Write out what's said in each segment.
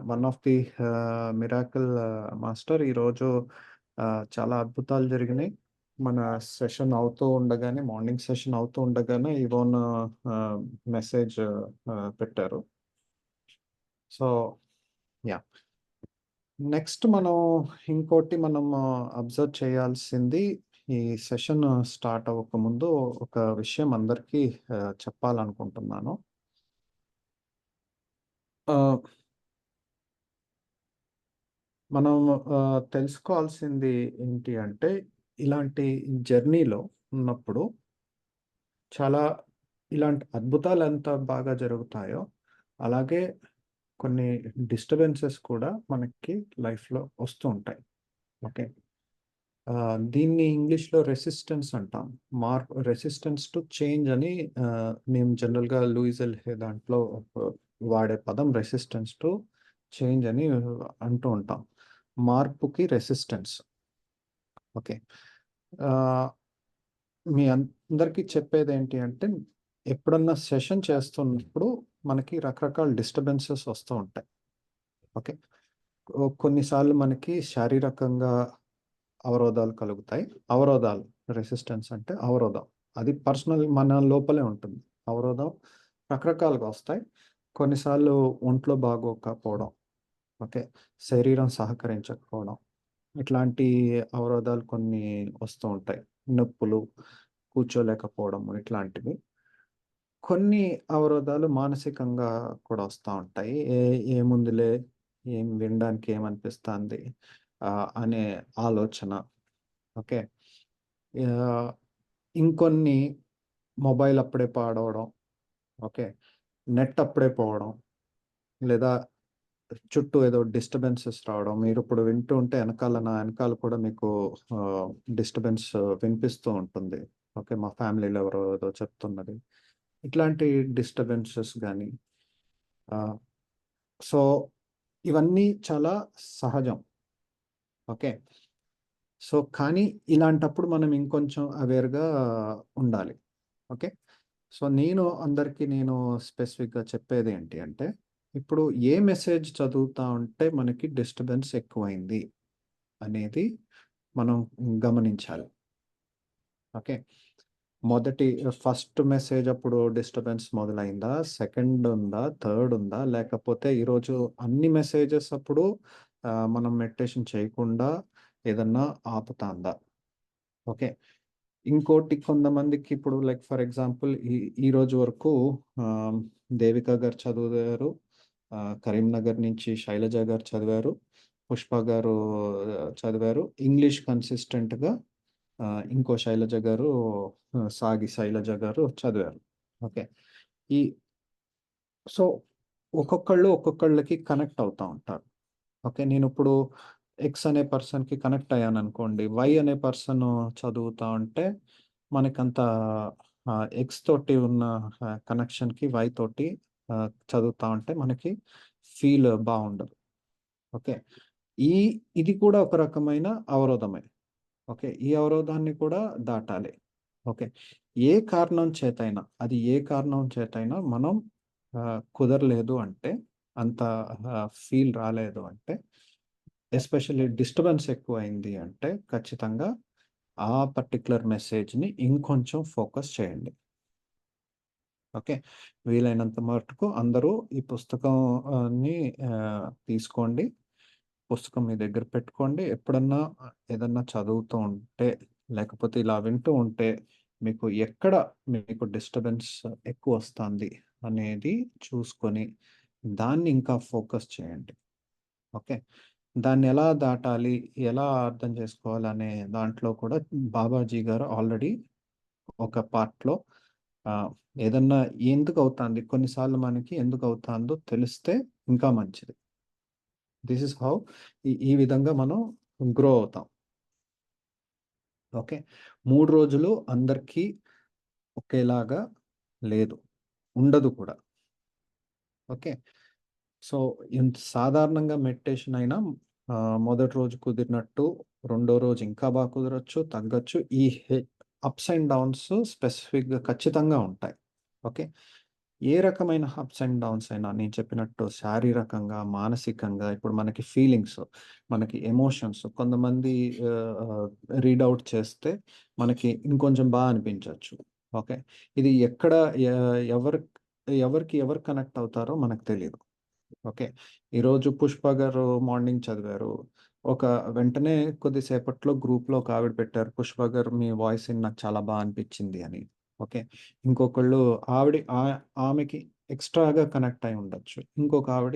One of the miracle master ఈరోజు చాలా అద్భుతాలు జరిగినాయి. మన సెషన్ అవుతూ ఉండగానే, మార్నింగ్ సెషన్ అవుతూ ఉండగానే ఇవోన్ మెసేజ్ పెట్టారు. So yeah! నెక్స్ట్ ఇంకోటి మనం అబ్జర్వ్ చేయాల్సింది, ఈ సెషన్ స్టార్ట్ అవ్వకముందు ఒక విషయం అందరికీ చెప్పాలనుకుంటున్నాను. ఆహ్, మనం తెలుసుకోవాల్సింది ఏంటి అంటే, ఇలాంటి జర్నీలో ఉన్నప్పుడు చాలా ఇలాంటి అద్భుతాలు ఎంత బాగా జరుగుతాయో, అలాగే కొన్ని డిస్టర్బెన్సెస్ కూడా మనకి లైఫ్‌లో వస్తూ ఉంటాయి. ఓకే. దీన్ని ఇంగ్లీష్‌లో రెసిస్టెన్స్ అంటాం. రెసిస్టెన్స్ టు చేంజ్ అని మేము జనరల్‌గా లూయిస్ ఎల్‌హే దాంట్లో వాడే పదం రెసిస్టెన్స్ టు చేంజ్ అని అంటూ ఉంటాం. మార్పుకి రెసిస్టెన్స్. ఓకే. ఆహ్, మీ అందరికీ చెప్పేదేంటి అంటే, ఎప్పుడన్నా సెషన్ చేస్తున్నప్పుడు మనకి రకరకాల డిస్టర్బెన్సెస్ వస్తూ ఉంటాయి. ఓకే. కొన్నిసార్లు మనకి శారీరకంగా అవరోధాలు కలుగుతాయి. అవరోధాలు, రెసిస్టెన్స్ అంటే అవరోధం. అది పర్సనల్ మన లోపలే ఉంటుంది. అవరోధం రకరకాలుగా వస్తాయి. కొన్నిసార్లు ఒంట్లో బాగోకపోవడం, ఓకే. శరీరం సహకరించకపోవడం, ఇట్లాంటి అవరోధాలు కొన్ని వస్తూ ఉంటాయి. నొప్పులు, కూర్చోలేకపోవడం ఇట్లాంటివి. కొన్ని అవరోధాలు మానసికంగా కూడా వస్తా ఉంటాయి. ఏముందిలే, వినడానికి ఏమనిపిస్తాంది అనే ఆలోచన. ఓకే. యాహ్! ఇంకొన్ని మొబైల్ అప్పుడే పాడవడం, ఓకే. నెట్ అప్పుడే పోవడం, లేదా చుట్టూ ఏదో డిస్టర్బెన్సెస్ రావడం. మీరిప్పుడు వింటూ ఉంటే నా ఎనకాల కూడా మీకు ఆహ్, డిస్టర్బెన్స్ వినిపిస్తూ ఉంటుంది. ఓకే. మా ఫ్యామిలీలో ఎవరో ఏదో చెప్తున్నది. ఇట్లాంటి డిస్టర్బెన్సెస్ గాని ఆహ్, సో, ఇవన్నీ చాలా సహజం. ఓకే. సో, కానీ ఇలాంటప్పుడు మనం ఇంకొంచెం అవేర్‌గా ఉండాలి. ఓకే. సో, నేను స్పెసిఫిక్‌గా చెప్పేదేంటి అంటే, ఇప్పుడు ఏ మెసేజ్ చదువుతా ఉంటే మనకి డిస్టర్బెన్స్ ఎక్కువైంది అనేది మనం గమనించాలి. ఓకే. మొదటి ఫస్ట్ మెసేజ్ అప్పుడు డిస్టర్బెన్స్ మొదలైందా? సెకండ్ ఉందా? థర్డ్ ఉందా? లేకపోతే ఈరోజు అన్ని మెసేజెస్ అప్పుడు మనం మెడిటేషన్ చేయకుండా ఏదన్నా ఆపుతాందా? ఓకే. ఇంకోటి కొంతమందికి ఇప్పుడు లైక్ ఫర్ ఎగ్జాంపుల్ ఈ రోజు వరకు ఆహ్, దేవిక గారు చదివారు. కరీంనగర్ నుంచి శైలజ గారు చదివారు. పుష్ప గారు చదివారు. ఇంగ్లీష్ కన్సిస్టెంట్‌గా ఇంకో శైలజ గారు శైలజ గారు చదివారు. ఓకే. ఈ సో, ఒక్కొక్కళ్ళకి కనెక్ట్ అవుతా ఉంటారు. ఓకే. నేనిప్పుడు ఎక్స్ అనే పర్సన్‌కి కనెక్ట్ అయ్యాననుకోండి. వై అనే పర్సన్ చదువుతా ఉంటే మనకంత ఎక్స్ తోటి ఉన్న కనెక్షన్‌కి వై తోటి చదువుతా ఉంటే మనకి ఫీల్ బావుండదు. ఓకే. ఈ ఇది కూడా ఒక రకమైన అవరోధమే. ఓకే. ఈ అవరోధాన్ని కూడా దాటాలి. ఓకే. ఏ కారణం చేతైనా మనం కుదరలేదు అంటే, అంత ఫీల్ రాలేదు అంటే, ఎస్పెషల్లీ డిస్టర్బెన్స్ ఎక్కువైంది అంటే, ఖచ్చితంగా ఆ పర్టిక్యులర్ మెసేజ్‌ని ఇంకొంచెం ఫోకస్ చేయండి. ఓకే. వీలైనంత మటుకు అందరూ ఈ పుస్తకం తీసుకోండి. పుస్తకం మీ దగ్గర పెట్టుకోండి. ఎప్పుడన్నా ఏదన్నా చదువుతూ ఉంటే, లేకపోతే ఇలా వింటూ ఉంటే, మీకు డిస్టర్బెన్స్ ఎక్కువొస్తాంది అనేది చూసుకొని, దాన్ని ఇంకా ఫోకస్ చేయండి. ఓకే. దాన్నెలా దాటాలి? ఎలా అర్థం చేసుకోవాలనే దాంట్లో కూడా బాబాజీ గారు ఆల్రెడీ ఒక పార్ట్‌లో ఆహ్, ఏదన్నా ఎందుకవుతాంది? కొన్నిసార్లు మనకి ఎందుకవుతాందో తెలిస్తే ఇంకా మంచిది. దిస్ ఈస్ హౌ ఈ విధంగా మనం గ్రో అవుతాం. ఓకే. 3 రోజులు అందరికీ ఒకేలాగా లేదు. ఉండదు కూడా. ఓకే. సో, సాధారణంగా మెడిటేషన్ అయినా మొదటి రోజు కుదిరినట్టు రెండో రోజు ఇంకా కుదరొచ్చు, తగ్గొచ్చు. ఈ అప్స్ అండ్ డౌన్స్ స్పెసిఫిక్‌గా ఖచ్చితంగా ఉంటాయి. ఓకే. ఏ రకమైన అప్స్ అండ్ డౌన్స్ అయినా నేను చెప్పినట్టు శారీరకంగా, మానసికంగా ఇప్పుడు మనకి ఫీలింగ్స్, మనకి ఎమోషన్స్ కొంతమంది రీడ్ ఔట్ చేస్తే మనకి ఇంకొంచెం అనిపించొచ్చు. ఓకే. ఇది ఎక్కడ ఎ ఎవరు ఎవరికి ఎవరు కనెక్ట్ అవుతారో మనకు తెలీదు. ఓకే. ఈరోజు 'పుష్ప' గారు మార్నింగ్ చదివారు. ఒక వెంటనే కొద్దిసేపట్లో గ్రూప్‌లో ఒక ఆవిడ పెట్టారు. 'పుష్ప' గారు మీ వాయిస్ ఇని నాకు చాలా అనిపించింది అని. ఓకే. ఇంకొకళ్ళు ఆవిడ ఆమెకి ఎక్స్‌ట్రా‌గా కనెక్ట్ అయ్యి ఉండొచ్చు. ఇంకొక ఆవిడ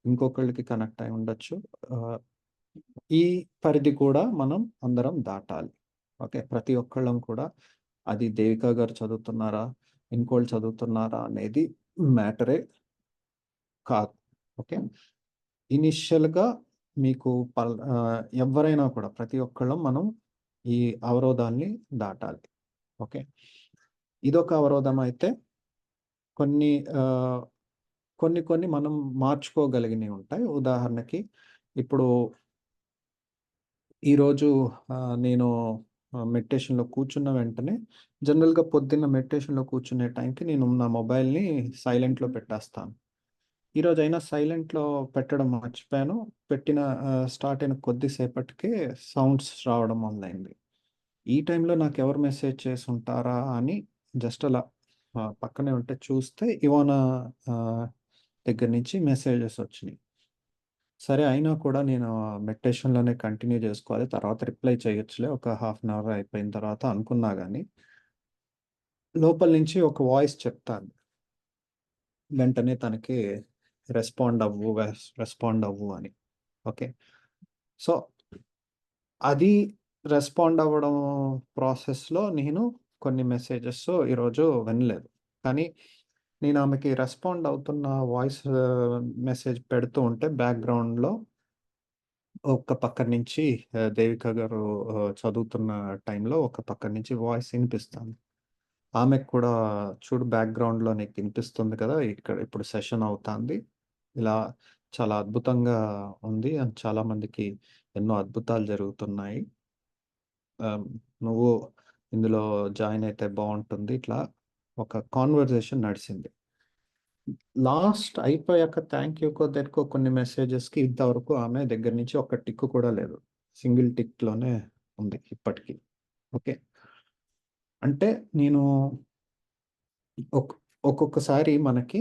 ఇంకొకళ్ళకి కనెక్ట్ అయ్యి ఉండొచ్చు. ఆహ్, ఈ పరిధి కూడా మనం అందరం దాటాలి. ఓకే. ప్రతి ఒక్కళ్ళం కూడా అది 'దేవిక' గారు చదువుతున్నారా? ఇంకోళ్ళు చదువుతున్నారా? అనేది మ్యాటరే కాదు. ఓకే. ఇనిషియల్‌గా మీకు ఎవ్వరైనా కూడా ప్రతి ఒక్కళ్ళం మనం ఈ అవరోధాల్ని దాటాలి. ఓకే. ఇదొక అవరోధం అయితే కొన్ని ఆహ్, కొన్ని మనం మార్చుకోగలిగినవి ఉంటాయి. ఉదాహరణకి ఇప్పుడు ఈరోజు నేను మెడిటేషన్‌లో కూర్చున్న వెంటనే జనరల్‌గా పొద్దున్న మెడిటేషన్‌లో కూర్చునే టైంకి నేను నా మొబైల్‌ని సైలెంట్‌లో పెట్టేస్తాను. ఈరోజైనా సైలెంట్‌లో పెట్టడం మర్చిపోయాను. పెట్టిన స్టార్ట్ అయిన కొద్ది సేపటికే సౌండ్స్ రావడం మొదలైంది. ఈ టైంలో నాకెవరు మెసేజ్ చేసుంటారా అని జస్ట్ అలా పక్కనే ఉంటే చూస్తే ఇవానా ఆహ్, దగ్గర నుంచి మెసేజెస్ వచ్చినియి. సరే అయినా కూడా నేను మెడిటేషన్‌లోనే కంటిన్యూ జేసుకోవాలి. తర్వాత రిప్లై చేయొచ్చులే ఒక హాఫ్ అన్ అవర్ అయిపోయిన తర్వాత అనుకున్నా గానీ, లోపల నుంచి ఒక వాయిస్ చెప్తాంది. వెంటనే తనకి రెస్పాండ్ అవ్వు అని. ఓకే. సో, అది రెస్పాండ్ అవ్వడం ప్రాసెస్‌లో నేను కొన్ని మెసేజెస్ ఈరోజు వినలేదు. కానీ నేను ఆమెకి రెస్పాండ్ అవుతున్న వాయిస్ మెసేజ్ పెడుతూ ఉంటే బ్యాక్‌గ్రౌండ్‌లో ఒక పక్క నుంచి 'దేవిక' గారు చదువుతున్న టైంలో ఒక పక్క నుంచి వాయిస్ ఇనిపిస్తాంది. ఆమెకు కూడా చూడు బ్యాక్‌గ్రౌండ్‌లో నీకు ఇనిపిస్తుంది కదా! ఇక్కడ ఇప్పుడు సెషన్ అవుతాంది. ఇలా చాలా అద్భుతంగా ఉంది. అండ్ చాలా మందికి ఎన్నో అద్భుతాలు జరుగుతున్నాయి. ఆహ్, నువ్వు ఇందులో జాయిన్ అయితే బావుంటుంది. ఇట్లా ఒక కాన్వర్జేషన్ నడిసింది. లాస్ట్ అయిపోయాక థాంక్ యూకో, దేనికో కొన్ని మెసేజెస్‌కి ఇంతవరకు ఆమె దగ్గర నుంచి ఒక్క టిక్ కూడా లేదు. సింగిల్ టిక్‌లోనే ఉంది ఇప్పటికి. ఓకే. అంటే నేను ఒక్ ఒక్కొక్కసారి మనకి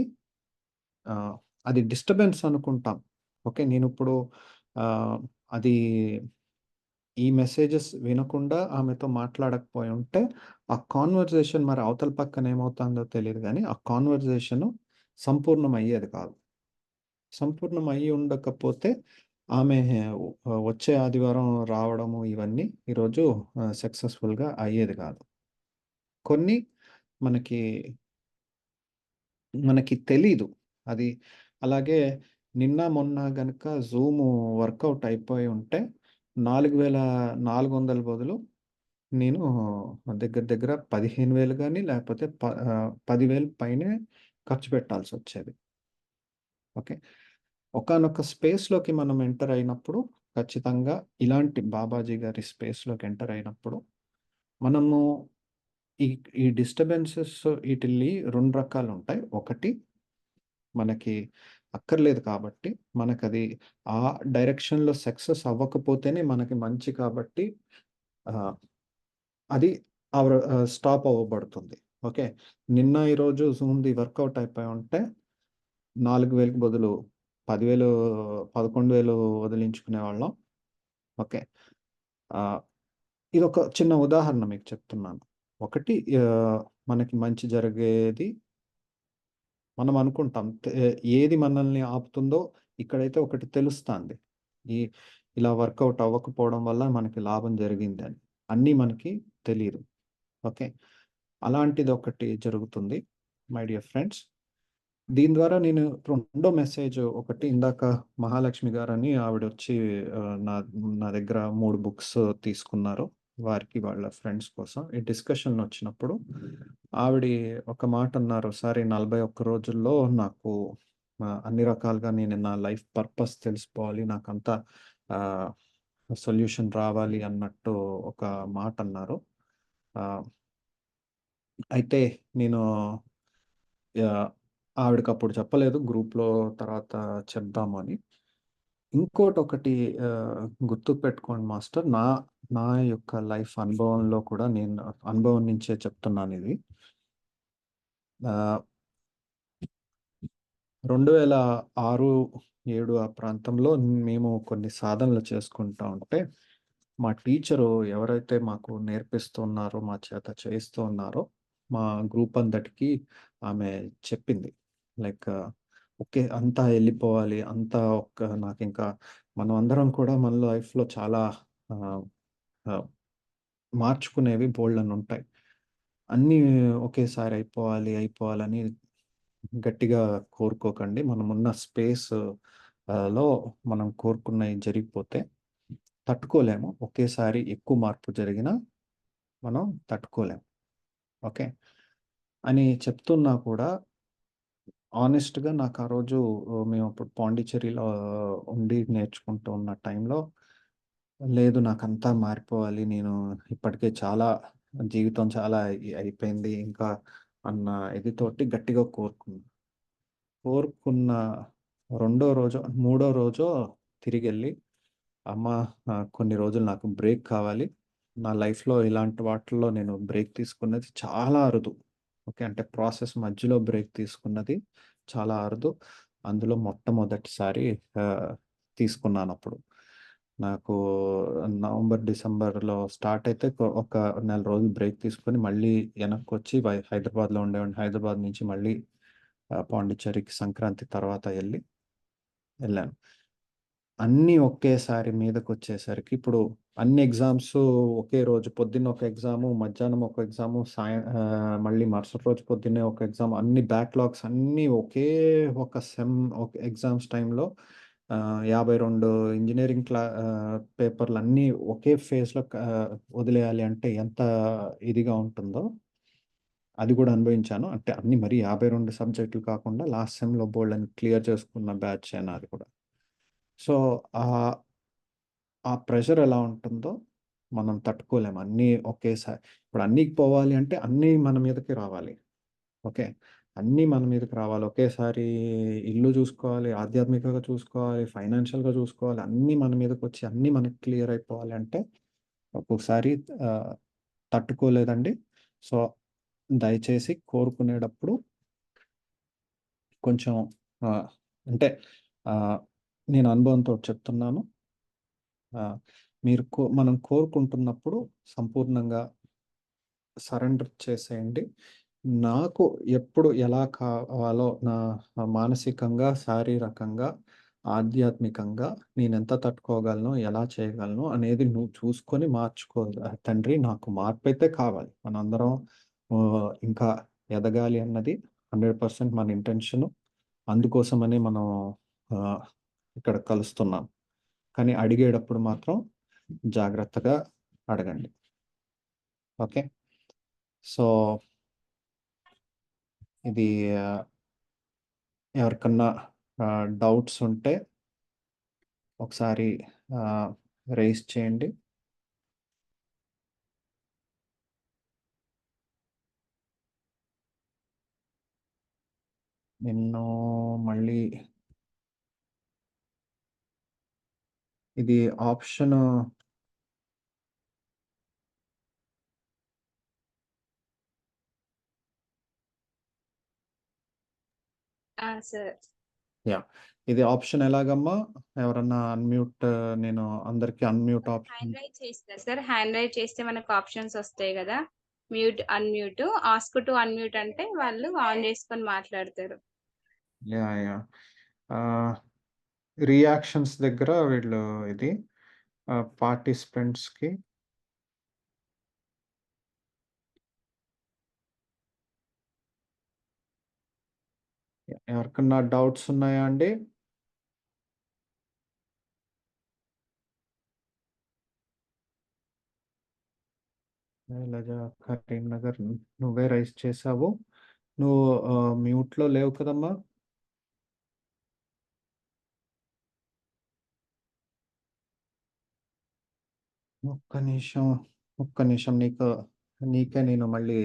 ఆహ్, అది డిస్టర్బెన్స్ అనుకుంటాం. ఓకే. నేనిప్పుడు ఆహ్, అది ఈ మెసేజెస్ వినకుండా ఆమెతో మాట్లాడకపోయుంటే, ఆ కాన్వర్జేషన్ మరి అవతల పక్కన ఏమవుతాందో తెలీదు గానీ, ఆ కాన్వర్జేషను సంపూర్ణం అయ్యేది కాదు. సంపూర్ణం అయ్యి ఉండకపోతే, ఆమె వచ్చే ఆదివారం రావడము ఇవన్నీ ఈరోజు సక్సెస్‌ఫుల్‌గా అయ్యేది కాదు. కొన్ని మనకి మనకి తెలీదు. అది అలాగే నిన్న, మొన్న గనక జూము వర్కౌట్ అయిపోయి ఉంటే 4,400 బదులు నేను దగ్గర దగ్గర 15,000 గాని లేకపోతే 10,000 పైనే ఖర్చు పెట్టాల్సొచ్చేది. ఓకే. ఒకానొక స్పేస్‌లోకి మనం ఎంటర్ అయినప్పుడు ఖచ్చితంగా ఇలాంటి బాబాజీ గారి స్పేస్‌లోకి ఎంటర్ అయినప్పుడు మనము ఈ ఈ డిస్టర్బెన్సెస్ ఈటిల్ని 2 రకాలుంటాయి. ఒకటి మనకి అక్కర్లేదు కాబట్టి, మనకది ఆ డైరెక్షన్‌లో సక్సెస్ అవ్వకపోతేనే మనకి మంచి కాబట్టి ఆహ్, అది స్టాప్ అవ్వబడుతుంది. ఓకే. నిన్న, ఈరోజు జూమ్‌ది వర్కౌట్ అయిపోయి ఉంటే 4,000కి బదులు 10,000 11,000 వదిలించుకునేవాళ్ళం. ఓకే. ఆహ్, ఇదొక చిన్న ఉదాహరణ మీకు చెప్తున్నాను. ఒకటి ఆహ్, మనకి మంచి జరిగేది మనం అనుకుంటాం. ఏది మనల్ని ఆపుతుందో ఇక్కడైతే ఒకటి తెలుస్తాంది. ఈ ఇలా వర్కౌట్ అవ్వకపోవడం వల్ల మనకి లాభం జరిగిందని. అన్నీ మనకి తెలీదు. ఓకే. అలాంటిదొకటి జరుగుతుంది మై డియర్ ఫ్రెండ్స్. దీని ద్వారా నేను రెండో మెసేజ్ ఒకటి ఇందాక మహాలక్ష్మి గారని ఆవిడొచ్చి నా నా దగ్గర 3 బుక్స్ తీసుకున్నారు. వారికి వాళ్ళ ఫ్రెండ్స్ కోసం. ఈ డిస్కషన్ వచ్చినప్పుడు ఆవిడి ఒక మాటన్నారు. "సార్ ఈ 41 రోజుల్లో నాకు అన్ని రకాలుగా నేను నా లైఫ్ పర్పస్ తెలిసిపోవాలి. నాకంతా ఆహ్, సొల్యూషన్ రావాలి" అన్నట్టు ఒక మాటన్నారు. ఆహ్, అయితే నేను యాహ్! ఆవిడకప్పుడు చెప్పలేదు. గ్రూప్‌లో తర్వాత చెప్దాము అని. ఇంకోటొకటి గుర్తుకు పెట్టుకోండి మాస్టర్. నా నా యొక్క లైఫ్ అనుభవంలో కూడా నేను అనుభవం నుంచే చెప్తున్నానిది. ఆహ్, 2006, 7 ఆ ప్రాంతంలో మేము కొన్ని సాధనలు చేసుకుంటా ఉంటే, మా టీచరు ఎవరైతే మాకు నేర్పిస్తున్నారో, మా చేత చేయిస్తూ ఉన్నారో, మా గ్రూప్ అంతటికి ఆమె చెప్పింది. Like okay. అంతా ఎళ్ళిపోవాలి. అంతా నాకింకా మనం అందరం కూడా మన లైఫ్‌లో చాలా ఆహ్, ఆహ్, మార్చుకునేవి బోలెడన్నుంటాయి. అన్నీ ఒకేసారి అయిపోవాలని గట్టిగా కోరుకోకండి. మనమున్న స్పేస్ లో మనం కోరుకున్నయి జరిగిపోతే తట్టుకోలేము. ఒకేసారి ఎక్కువ మార్పు జరిగినా మనం తట్టుకోలేం. ఓకే. అని చెప్తున్నా కూడా హానెస్ట్‌గా నాకు ఆ రోజు మేమప్పుడు పాండిచ్చేరిలో ఉండి నేర్చుకుంటూ ఉన్న టైంలో లేదు నాకంతా మారిపోవాలి. నేను ఇప్పటికే చాలా జీవితం చాలా అయిపోయింది. ఇంకా అన్న ఇదితోటి గట్టిగా కోరుకున్నా. కోరుకున్న రెండో రోజో, మూడో రోజో తిరిగెళ్ళి, అమ్మ కొన్ని రోజులు నాకు బ్రేక్ కావాలి. నా లైఫ్‌లో ఇలాంటి వాటిల్లో నేను బ్రేక్ తీసుకున్నది చాలా అరుదు. ఓకే. అంటే ప్రాసెస్ మధ్యలో బ్రేక్ తీసుకున్నది చాలా అరుదు. అందులో మొట్టమొదటిసారి ఆహ్, తీసుకున్నానప్పుడు. నాకు నవంబర్, డిసెంబర్‌లో స్టార్ట్ అయితే ఒక నెల రోజులు బ్రేక్ తీసుకొని మళ్ళీ ఎనక్కొచ్చి హైదరాబాద్‌లో ఉండేవాడిని. హైదరాబాద్ నుంచి మళ్ళీ పాండిచ్చేరికి సంక్రాంతి తర్వాత ఎళ్ళాను. అన్నీ ఒకేసారి మీదకొచ్చేసరికి ఇప్పుడు అన్ని ఎగ్జామ్స్ ఒకే రోజు పొద్దున్న ఒక ఎగ్జాము, మధ్యాహ్నం ఒక ఎగ్జాము, మళ్ళీ మరుసటి రోజు పొద్దున్నే ఒక ఎగ్జామ్ అన్ని బ్యాక్‌లాగ్స్ అన్నీ ఒకే ఒక ఒక ఎగ్జామ్స్ టైమ్‌లో 52 ఇంజినీరింగ్ పేపర్‌లన్నీ ఒకే ఫేజ్‌లో వదిలేయాలి అంటే ఎంత ఇదిగా ఉంటుందో అది గూడా అనుభవించాను. అంటే అన్నీ మరీ 52 సబ్జెక్టులు కాకుండా లాస్ట్ సెమ్‌లో బోలెడన్ని క్లియర్ చేసుకున్న బ్యాచే నాది కూడా. సో, ఆహ్, ఆ ప్రెషర్ ఎలా ఉంటుందో మనం తట్టుకోలేం. అన్నీ ఒకేసారి ఇప్పుడు అన్నీకి పోవాలి అంటే అన్నీ మన మీదకి రావాలి. ఓకే. అన్నీ మన మీదకి రావాలి. ఒకేసారి ఇల్లు చూసుకోవాలి, ఆధ్యాత్మికంగా చూసుకోవాలి, ఫైనాన్షియల్‌గా చూసుకోవాలి. అన్నీ మన మీదకొచ్చి అన్నీ మనకి క్లియర్ అయిపోవాలి అంటే ఒక్కొక్కసారి ఆహ్, తట్టుకోలేదండి. సో, దయచేసి కోరుకునేటప్పుడు కొంచెం ఆహ్, అంటే ఆహ్, నేను అనుభవంతోటి చెప్తున్నాను. ఆహ్, మనం కోరుకుంటున్నప్పుడు సంపూర్ణంగా సరెండర్ చేసేయండి. నాకు ఎప్పుడు ఎలా కావాలో మానసికంగా, శారీరకంగా, ఆధ్యాత్మికంగా నేనెంత తట్టుకోగలను, ఎలా చేయగలను అనేది నువ్వు చూసుకొని మార్చుకో తండ్రి నాకు మార్పయితే కావాలి. మనందరం ఇంకా ఎదగాలి అన్నది 100% మన ఇంటెన్షను. అందుకోసమనే మనం ఆహ్, ఇక్కడ కలుస్తున్నాం. కానీ అడిగేటప్పుడు మాత్రం జాగ్రత్తగా అడగండి. ఓకే. సో, ఇది ఆహ్, ఎవరికన్నా డౌట్స్ ఉంటే ఒకసారి ఆహ్, రైజ్ చేయండి. నిన్ను మళ్ళీ ఇది ఆప్షను ఆ! సార్. యాహ్! ఇది ఆప్షన్ ఎలాగమ్మా? ఎవరన్నా అన్‌మ్యూట్ నేను అందరికి అన్‌మ్యూట్ ఆప్షన్ హ్యాండ్ రైజ్ చేస్తారు సార్. హ్యాండ్ రైజ్ చేస్తే మనకు ఆప్షన్స్ వస్తాయి గదా! Mute, unmute. Ask to unmute అంటే వాళ్ళు ఆన్ చేసుకొని మాట్లాడతారు. యాహ్! ఆహ్, రియాక్షన్స్ దగ్గర వీళ్ళు ఇది పార్టిసిపెంట్స్‌కి ఎవరికన్నా డౌట్స్ ఉన్నాయా అండి? శైలజ, కరీంనగర్ నువ్వే రైజ్ చేసావు. నువ్వు మ్యూట్‌లో లేవు కదమ్మా! ఒక్క నిమిషం, ఒక్క నిమిషం నీకే నేను మళ్ళీ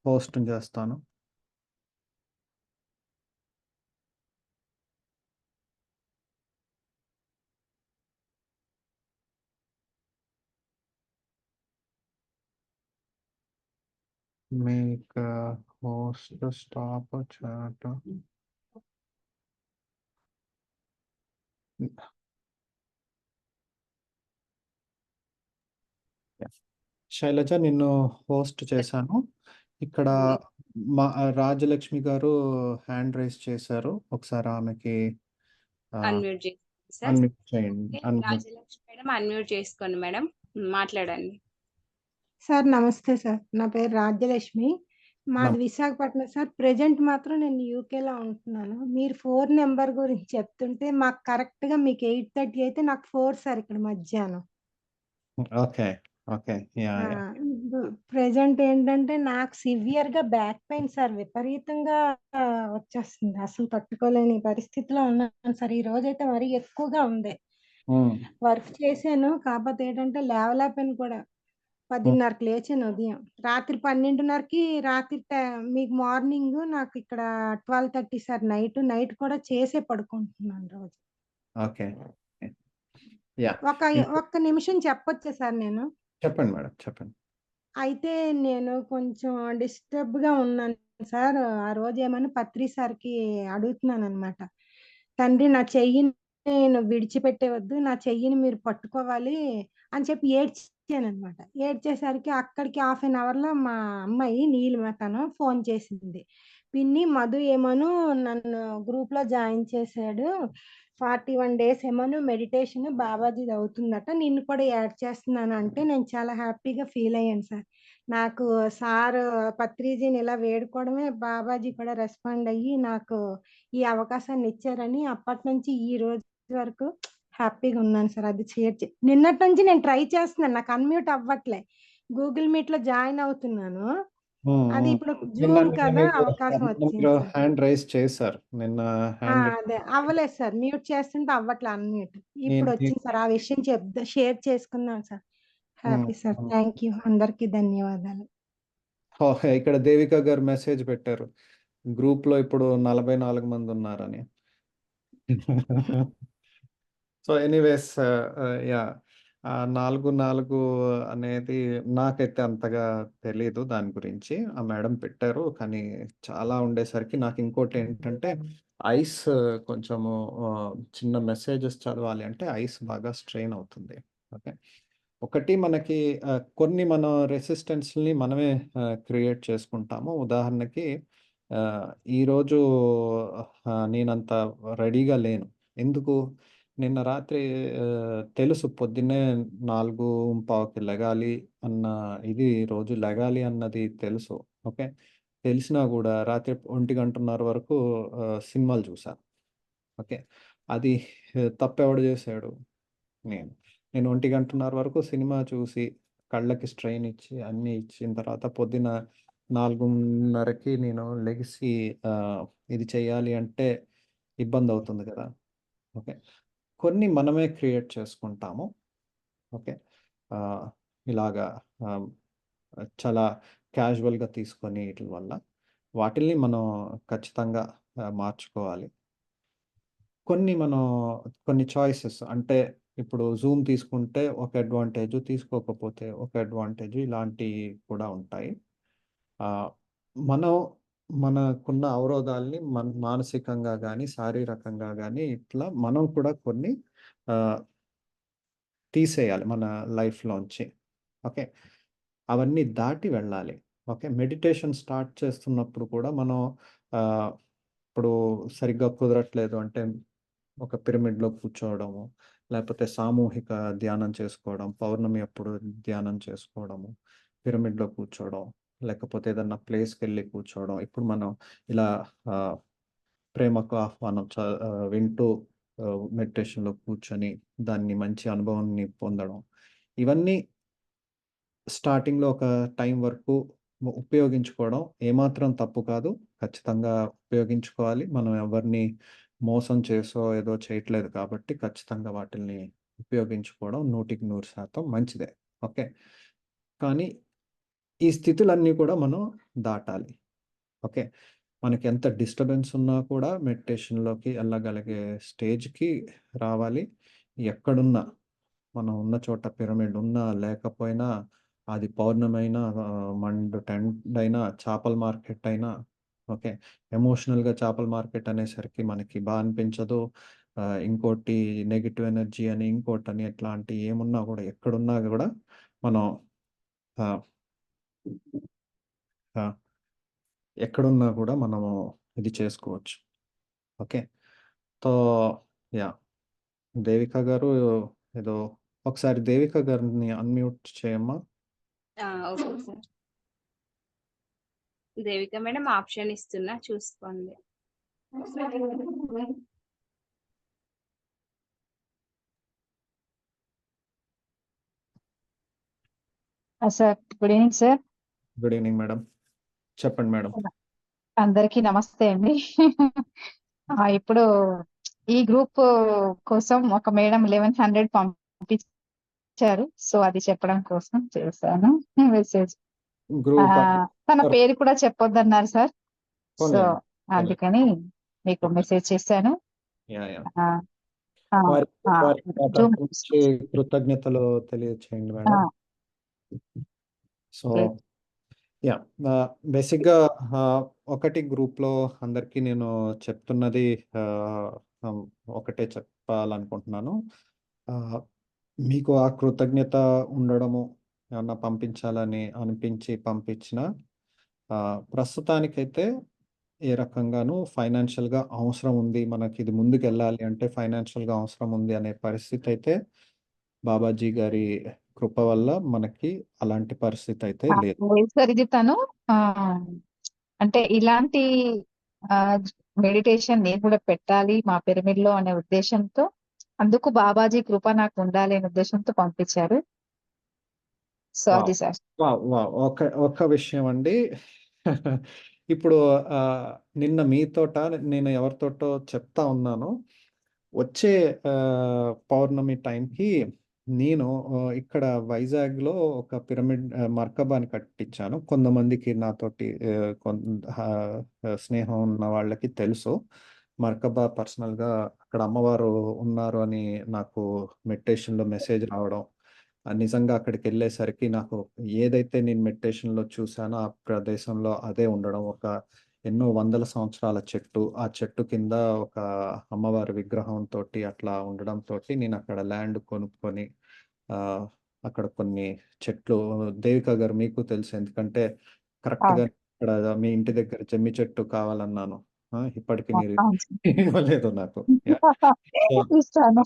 పోస్ట్ చేస్తాను. Make host stop chat. Shailaja, నిన్ను హోస్ట్ చేశాను. ఇక్కడ మా రాజలక్ష్మి గారు హ్యాండ్ రైజ్ చేశారు. ఒకసారి ఆమెకి అన్మ్యూట్ చేయండి సార్. అన్మ్యూట్ చేయండి. Okay. Unmute. Rajalakshmi madam unmute చేసుకోండి మేడం. మాట్లాడండి. సార్ నమస్తే సార్. నా పేరు రాజ్యలక్ష్మి. మాది విశాఖపట్నం సార్. ప్రెజెంట్ మాత్రం నేను యూకేలో ఉంటున్నాను. మీరు 4 నెంబర్ గురించి చెప్తుంటే మాకు కరెక్ట్‌గా మీకు 8:30 అయితే నాకు 4 సార్ ఇక్కడ మధ్యాహ్నం. Okay. Okay. Yeah! Yeah! Present ఏంటంటే నాకు సివియర్‌గా బ్యాక్ పెయిన్ సార్ విపరీతంగా వచ్చేస్తుంది. అసలు తట్టుకోలేని పరిస్థితిలో ఉన్నాను సార్. ఈ రోజైతే మరీ ఎక్కువగా ఉంది. హ్మ్. వర్క్ చేశాను. కాకపోతే ఏంటంటే లేవలేకపోయాను కూడా. 10:30కి లేచాను ఉదయం. రాత్రి 12:30కి మీకు మార్నింగ్ నాకు ఇక్కడ 12:30 సార్ నైట్ కూడా చేసే పడుకుంటున్నాను రోజు. ఓకే. యాహ్! ఒక్క నిమిషం చెప్పొచ్చా సార్ నేను? చెప్పండి మేడం. చెప్పండి. అయితే నేను కొంచెం డిస్టర్బ్‌గా ఉన్నాను సార్. ఆ రోజేమని పత్రి సార్‌కి అడుగుతున్నాననమాట. తండ్రి నా చెయ్యిని నువ్వు విడిచిపెట్టేవద్దు. నా చెయ్యిని మీరు పట్టుకోవాలి అని చెప్పి ఏడ్చాననమాట. ఏడ్చేసరికి అక్కడికి హాఫ్ ఎన్ అవర్‌లో మా అమ్మాయి నీలిమ తను ఫోను చేసింది. పిన్ని మధు ఏమోను నన్ను గ్రూప్‌లో జాయిన్ చేశాడు. 41 డేస్ ఏమోను మెడిటేషన్ బాబాజీది అవుతుందట. నిన్ను కూడా యాడ్ చేస్తున్నానంటే నేను చాలా హ్యాపీగా ఫీల్ అయ్యాను సార్. నాకు సారు పత్రిజీని ఇలా వేడుకోవడమే బాబాజీ కూడా రెస్పాండ్ అయ్యి నాకు ఈ అవకాశాన్ని ఇచ్చారని అప్పటినుంచి ఈ రోజు వరకు హ్యాపీగా ఉన్నాను సార్. అది షేర్ నిన్నటి నుంచి నేను ట్రై చేస్తున్నాను. నాకు అన్‌మ్యూట్ అవ్వట్లే. గూగుల్ మీట్‌లో జాయిన్ అవుతున్నాను. హ్మ్. అది హ్మ్. ఇప్పుడు నిన్న జూమ్ నిన్న కదా! మీకు అవకాశం నిన్న వచ్చింది మీరు సార్. హ్యాండ్ రైజ్ చేశారు. నిన్న హ్యాండ్ రైజ్ అదే అవ్వలేదు సార్. మ్యూట్ చేస్తుంటే అవ్వట్లే అన్‌మ్యూట్. నేను మీకు ఇప్పుడొచ్చింది సార్. ఆ విషయం షేర్ చేసుకుందాం sir. Hmm. Happy sir. Hmm. Thank you. అందరికి ధన్యవాదాలు. ఓహ్! ఇక్కడ దేవిక గారు మెసేజ్ పెట్టారు. గ్రూప్‌లో ఇప్పుడు 44 మంది ఉన్నారని. So, anyways yeah! 4 అనేది నాకైతే అంతగా తెలీదు దాని గురించి. ఆ మేడం పెట్టారు. కానీ చాలా ఉండేసరికి నాకు ఇంకోటేంటంటే ఐస్ కొంచెము చిన్న మెసేజెస్ చదవాలి అంటే ఐస్ బాగా స్ట్రెయిన్ అవుతుంది. ఓకే. ఒకటి మనకి కొన్ని మన రెసిస్టెన్స్‌ని మనమే క్రియేట్ చేసుకుంటాము. ఉదాహరణకి ఆహ్, ఈరోజు నేనంత రెడీగా లేను. ఎందుకు? నిన్న రాత్రి తెలుసు పొద్దున్నే 4:15కి లెగాలి అన్న ఇది రోజు లెగాలి అన్నది తెలుసు. ఓకే. తెలిసినా గూడా రాత్రి 1:30 వరకు సినిమాలు చూసాను. ఓకే. అది తప్పెవడు జేశాడు? నేను. నేను 1:30 వరకు సినిమా చూసి, కళ్ళకి స్ట్రెయిన్ ఇచ్చి, అన్నీ ఇచ్చిన తర్వాత పొద్దున 4:30కి నేను లెగిసి ఆహ్, ఇది చేయాలి అంటే ఇబ్బందవుతుంది గదా! ఓకే. కొన్ని మనమే క్రియేట్ చేసుకుంటాము. ఓకే. ఆహ్, ఇలాగా ఆహ్, చాలా క్యాజువల్‌గా తీసుకొని ఈటిల వల్ల. వాటిల్ని మనం ఖచ్చితంగా మార్చుకోవాలి. మనం కొన్ని చాయిసెస్ అంటే ఇప్పుడు జూమ్ తీసుకుంటే ఒక అడ్వాంటేజు, తీసుకోకపోతే ఒక అడ్వాంటేజు ఇలాంటియి కూడా ఉంటాయి. ఆహ్, మనం మనకున్న అవరోధాల్ని మానసికంగా గానీ, శారీరకంగా గానీ ఇట్లా మనం కూడా కొన్ని ఆహ్, తీసేయాలి మన లైఫ్‌లోంచి. ఓకే. అవన్నీ దాటి వెళ్ళాలి. ఓకే. మెడిటేషన్ స్టార్ట్ చేస్తున్నప్పుడు కూడా మనం ఆహ్, ఇప్పుడు సరిగ్గా కుదరట్లేదు అంటే ఒక పిరమిడ్‌లో కూర్చోవడము, లేపోతే సామూహిక ధ్యానం చేసుకోవడం, పౌర్ణమి అప్పుడు ధ్యానం చేసుకోవడము, పిరమిడ్‌లో కూర్చోవడం, లేకపోతే ఏదన్నా ప్లేస్‌కెళ్ళి కూర్చోవడం. ఇప్పుడు మనం ఇలా ఆహ్, ప్రేమకు ఆహ్వానం వింటూ మెడిటేషన్‌లో కూర్చొని దాన్ని మంచి అనుభవాన్ని పొందడం. ఇవన్నీ స్టార్టింగ్‌లో ఒక టైం వరకు ఉపయోగించుకోవడం ఏమాత్రం తప్పు కాదు. ఖచ్చితంగా ఉపయోగించుకోవాలి. మనం ఎవరిని మోసం చేసో ఏదో చేయట్లేదు కాబట్టి ఖచ్చితంగా వాటిల్ని ఉపయోగించుకోవడం 100% మంచిదే. ఓకే. కానీ ఈ స్థితులన్నీ కూడా మనం దాటాలి. ఓకే. మనకెంత డిస్టర్బెన్స్ ఉన్నా కూడా మెడిటేషన్‌లోకి ఎళ్ళగలిగే స్టేజ్‌కి రావాలి. ఎక్కడున్నా మనం ఉన్న చోట పిరమిడ్ ఉన్నా లేకపోయినా అది పౌర్ణమైనా, మండు టెంట్ అయినా, చేపల మార్కెట్ అయినా, ఓకే. ఎమోషనల్‌గా చేపల మార్కెట్ అనేసరికి మనకి అనిపించదు. ఇంకోటి నెగెటివ్ ఎనర్జీ అని, ఇంకోటని ఇట్లాంటి ఏమున్నా గూడా, ఎక్కడున్నా గూడా మనం ఆహ్, ఆహ్, ఎక్కడున్నా గూడా మనము ఇది చేసుకోవచ్చు. ఓకే. So, yeah! దేవిక గారు ఏదో ఒకసారి దేవిక గారిని అన్‌మ్యూట్ చేయమ్మా. Okay sir. Devika madam option ఇస్తున్నా చూసుకోండి. Sir good evening sir. Good evening madam. చెప్పండి మేడం. అందరికీ నమస్తే అండి. ఇప్పుడు ఈ గ్రూప్ కోసం ఒక మేడం 1100 పంపించారు. సో అది చెప్పడం కోసం చేశాను మెసేజ్. గ్రూప్ తన పేరు కూడా చెప్పొద్దన్నారు సార్. సో పోన్లేండి. అందుకని మీకు మెసేజ్ చేశాను. యాహ్! యాహ్! ఆ, ఆ, వారికి ఆ, వారికి నా జూమ్ తరపు నుంచి కృతజ్ఞతలు తెలియచేయండి మేడం. So, okay. యాహ్! బేసిక్‌గా ఒకటి గ్రూప్‌లో అందరికీ నేను చెప్తున్నది ఆహ్, హ్మ్. ఒకటే చెప్పాలనుకుంటున్నాను. ఆహ్, మీకు ఆ కృతజ్ఞత ఉండడము, ఏమన్నా పంపించాలని అనిపించి పంపించినా, ప్రస్తుతానికైతే ఏ రకంగానూ ఫైనాన్షియల్‌గా అవసరం ఉంది, మనకిది ముందుకెళ్ళాలి అంటే ఫైనాన్షియల్‌గా అవసరం ఉంది అనే పరిస్థితయితే బాబాజీ గారి కృప వల్ల మనకి అలాంటి పరిస్థితయితే లేదు. లేదు సార్, ఇది తను ఆ, అంటే ఇలాంటి మెడిటేషన్ నేను కూడా పెట్టాలి మా పిరమిడ్ లో అనే ఉద్దేశంతో, అందుకు బాబాజీ కృప నాకు ఉండాలి అనే ఉద్దేశంతో పంపించారు. So wow! అది సార్. వావ్! వావ్! ఒక్క విషయం అండి. ఇప్పుడు ఆహ్, నిన్న మీతోట నేను ఎవరితోటో చెప్తా ఉన్నాను. వచ్చే పౌర్ణమి టైంకి నేను ఇక్కడ వైజాగ్‌లో ఒక పిరమిడ్ మర్కబాని కట్టించాను. కొంతమందికి నాతోటి స్నేహం ఉన్న వాళ్ళకి తెలుసు. మర్కబా పర్సనల్‌గా అక్కడ అమ్మవారు ఉన్నారు అని నాకు మెడిటేషన్‌లో మెసేజ్ రావడం. నిజంగా అక్కడికెళ్ళేసరికి నాకు ఏదైతే నేను మెడిటేషన్‌లో చూసానో ఆ ప్రదేశంలో అదే ఉండడం. ఒక ఎన్నో వందల సంవత్సరాల చెట్టు. ఆ చెట్టు కింద ఒక అమ్మవారి విగ్రహంతోటి అట్లా ఉండడంతోటి నేనక్కడ ల్యాండ్ కొనుక్కొని ఆహ్, అక్కడ కొన్ని చెట్లు, దేవిక గారు మీకు తెలుసు. ఎందుకంటే కరెక్ట్‌గా అవును. ఇక్కడ మీ ఇంటి దగ్గర జమ్మి చెట్టు కావాలన్నాను. ఇప్పటికి మీరు అవును సార్. ఇవ్వలేదు నాకు. యాహ్! సో ఇస్తాను.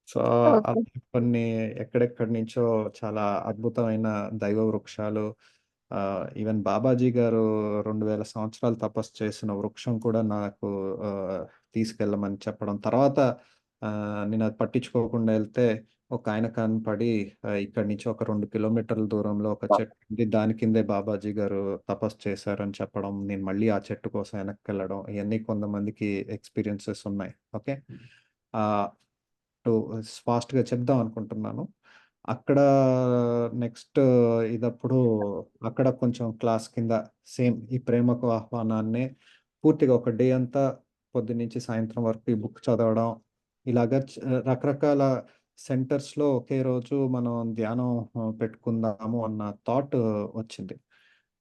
So, okay. అలా కొన్ని ఎక్కడెక్కడి నుంచో చాలా అద్భుతమైన దైవ వృక్షాలు, ఈవెన్ బాబాజీ గారు 2000 సంవత్సరాలు తపస్సు చేసిన వృక్షం కూడా నాకు ఆహ్, తీసుకెళ్ళమని చెప్పడం. తర్వాత నేనది పట్టించుకోకుండా ఎళ్తే ఒకాయన కనపడి, ఇక్కడి నుంచి ఒక 2 కిలోమీటర్ల దూరంలో ఒక చెట్టు ఉంది. దాని కిందే బాబాజీ గారు తపస్సు చేశారని చెప్పడం. నేను మళ్ళీ ఆ చెట్టు కోసం వెనక్కెళ్ళడం. ఇయన్నీ కొంతమందికి ఎక్స్‌పీరియన్సెస్ ఉన్నాయి. ఓకే. ఆహ్ టు ఫాస్ట్‌గా చెప్దాం అనుకుంటున్నాను. అక్కడ నెక్స్ట్ ఇదప్పుడు అక్కడ కొంచెం క్లాస్ కింద సేమ్ ఈ ప్రేమకు ఆహ్వానాన్నే పూర్తిగా ఒక డే అంతా పొద్దున్నుంచి సాయంత్రం వరకు ఈ బుక్ చదవడం. ఇలాగ రకరకాల సెంటర్స్‌లో ఒకే రోజు మనం ధ్యానం పెట్టుకుందాము అన్న థాట్ వచ్చింది.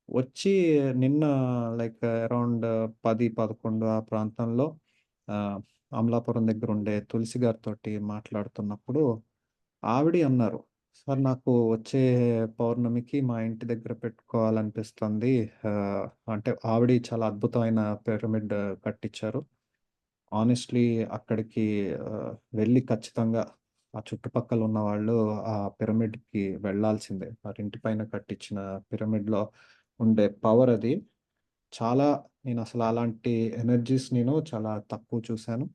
వచ్చి నిన్న లైక్ అరౌండ్ 10, 11 ఆ ప్రాంతంలో ఆహ్, అమలాపురం దగ్గరుండే తులసి గారితోటి మాట్లాడుతున్నప్పుడు ఆవిడే అన్నారు, "సార్ నాకు వచ్చే పౌర్ణమికి మా ఇంటి దగ్గర పెట్టుకోవాలనిపిస్తుంది." ఆహ్, అంటే ఆవిడ చాలా అద్భుతమైన పిరమిడ్ కట్టిచ్చారు. హానెస్ట్‌లీ అక్కడికి వెళ్లి ఖచ్చితంగా ఆ చుట్టుపక్కల ఉన్నవాళ్ళు ఆ పిరమిడ్‌కి వెళ్ళాల్సిందే. వారింటి పైన కట్టించిన పిరమిడ్‌లో ఉండే పవర్ అది. చాలా నేనసలు అలాంటి ఎనర్జీస్ నేను చాలా తక్కువ చూసాను.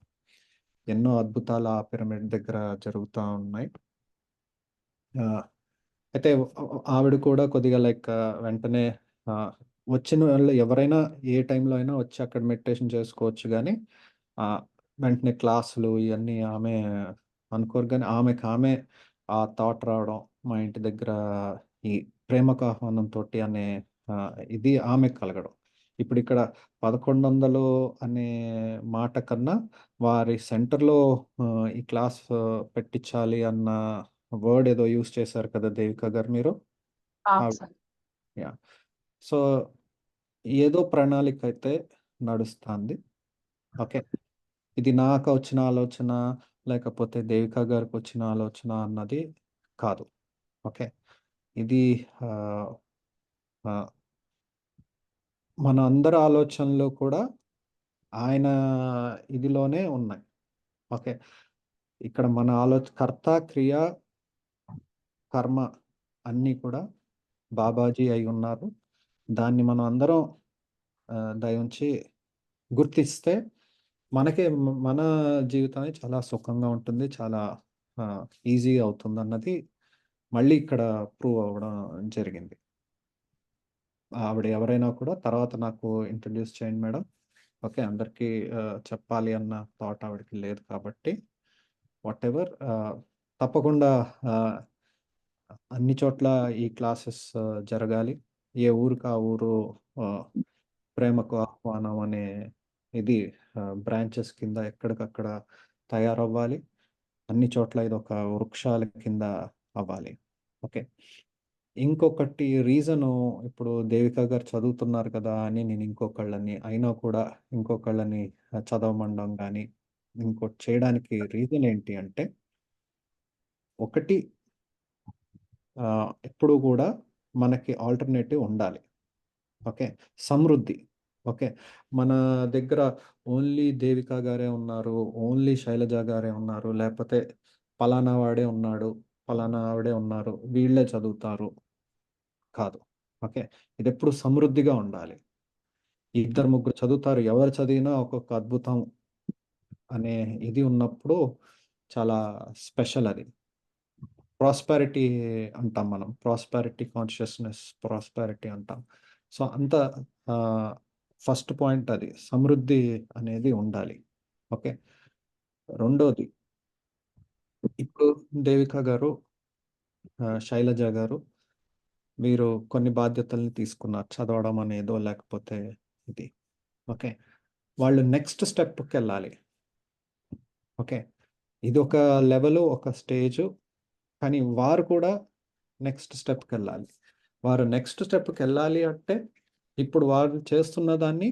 ఎన్నో అద్భుతాలు ఆ పిరమిడ్ దగ్గర జరుగుతా ఉన్నాయి. ఆహ్, అయితే ఆవిడ కూడా కొద్దిగా లైక్ వెంటనే ఆహ్, వచ్చిన వాళ్ళు ఎవరైనా ఏ టైంలో అయినా వచ్చి అక్కడ మెడిటేషన్ చేసుకోవచ్చు గానీ, ఆహ్, వెంటనే క్లాసులు ఇయన్నీ ఆమె అనుకోరు గానీ, ఆమెకామె ఆ థాట్ రావడం, మా ఇంటి దగ్గర ఈ ప్రేమకు ఆహ్వానంతోటి అనే ఇది ఆమెకు కలగడం. ఇప్పుడిక్కడ 1100 అనే మాట కన్నా, వారి సెంటర్‌లో ఈ క్లాస్ పెట్టించాలి అన్న వర్డ్ ఏదో యూజ్ చేశారు కదా! దేవిక గారు మీరు. ఆవిడ సార్. యా. సో ఏదో ప్రణాళిక అయితే నడుస్తుంది. ఓకే. ఇది నాకు వచ్చిన ఆలోచన, లేకపోతే దేవిక గారికి వచ్చిన ఆలోచన అన్నది కాదు. ఓకే. ఇది ఆహ్, ఆహ్, మన అందరి ఆలోచనలు కూడా ఆయన ఇదిలోనే ఉన్నాయి. ఓకే. ఇక్కడ మన కర్త, క్రియ, కర్మ అన్నీ కూడా బాబాజీ అయి ఉన్నారు. దాన్ని మనం అందరం దయుంచి గుర్తిస్తే మనకే మన జీవితమే చాలా సుఖంగా ఉంటుంది. చాలా ఈజీగా అవుతుందన్నది మళ్ళీ ఇక్కడ ప్రూవ్ అవ్వడం జరిగింది. ఆవిడ ఎవరైనా కూడా తర్వాత నాకు ఇంట్రడ్యూస్ చేయండి మేడం. ఓకే. అందరికీ చెప్పాలి అన్న థాట్ ఆవిడకి లేదు కాబట్టి వాటెవర్ తప్పకుండా ఆహ్, అన్ని చోట్ల ఈ క్లాసెస్ జరగాలి. ఏ ఊరికి ఆ ఊరు ఆహ్, ప్రేమకు ఆహ్వానం అనే ఇది బ్రాంచెస్ కింద ఎక్కడికక్కడ తయారవ్వాలి. అన్ని చోట్ల ఇదొక వృక్షాల కింద అవ్వాలి. ఓకే. ఇంకొకటి రీజను ఇప్పుడు దేవిక గారు చదువుతున్నారు కదా అని నేను ఇంకొకళ్ళని అయినా కూడా ఇంకొకళ్ళని చదవమనడం గానీ, ఇంకోటి చేయడానికి రీజన్ ఏంటి అంటే, ఒకటి ఎప్పుడూ గూడా మనకి ఆల్టర్‌నేటివ్ ఉండాలి. ఓకే. సమృద్ధి. ఓకే. మన దగ్గర ఓన్లీ దేవిక గారే ఉన్నారు. ఓన్లీ శైలజ గారే ఉన్నారు. లేపోతే పలానా వాడే ఉన్నాడు. పలానా ఆవిడే ఉన్నారు. వీళ్ళే చదువుతారు. కాదు. ఓకే. ఇదెప్పుడు సమృద్ధిగా ఉండాలి. ఇద్దరు, ముగ్గురు చదువుతారు. ఎవరు చదివినా ఒక్కొక్క అద్భుతం అనే ఇది ఉన్నప్పుడు చాలా స్పెషల్ అది. ప్రాస్పెరిటీ అంటాం మనం. ప్రాస్పెరిటీ కాన్షియస్‌నెస్, ప్రాస్పెరిటీ అంటాం. సో, అంత ఆహ్, ఫస్ట్ పాయింట్ అది. సమృద్ధి అనేది ఉండాలి. ఓకే. రెండోది ఇప్పుడు దేవిక గారు, శైలజ గారు మీరు కొన్ని బాధ్యతల్ని తీసుకున్నారు. చదవడం అనేదో లేకపోతే ఇది. ఓకే. వాళ్ళు నెక్స్ట్ స్టెప్‌కెళ్ళాలి. ఓకే. ఇదొక లెవెలు, ఒక స్టేజు. కానీ వారు కూడా నెక్స్ట్ స్టెప్‌కెళ్ళాలి. వారు నెక్స్ట్ స్టెప్‌కెళ్ళాలి అంటే, ఇప్పుడు వారు చేస్తున్న దాన్ని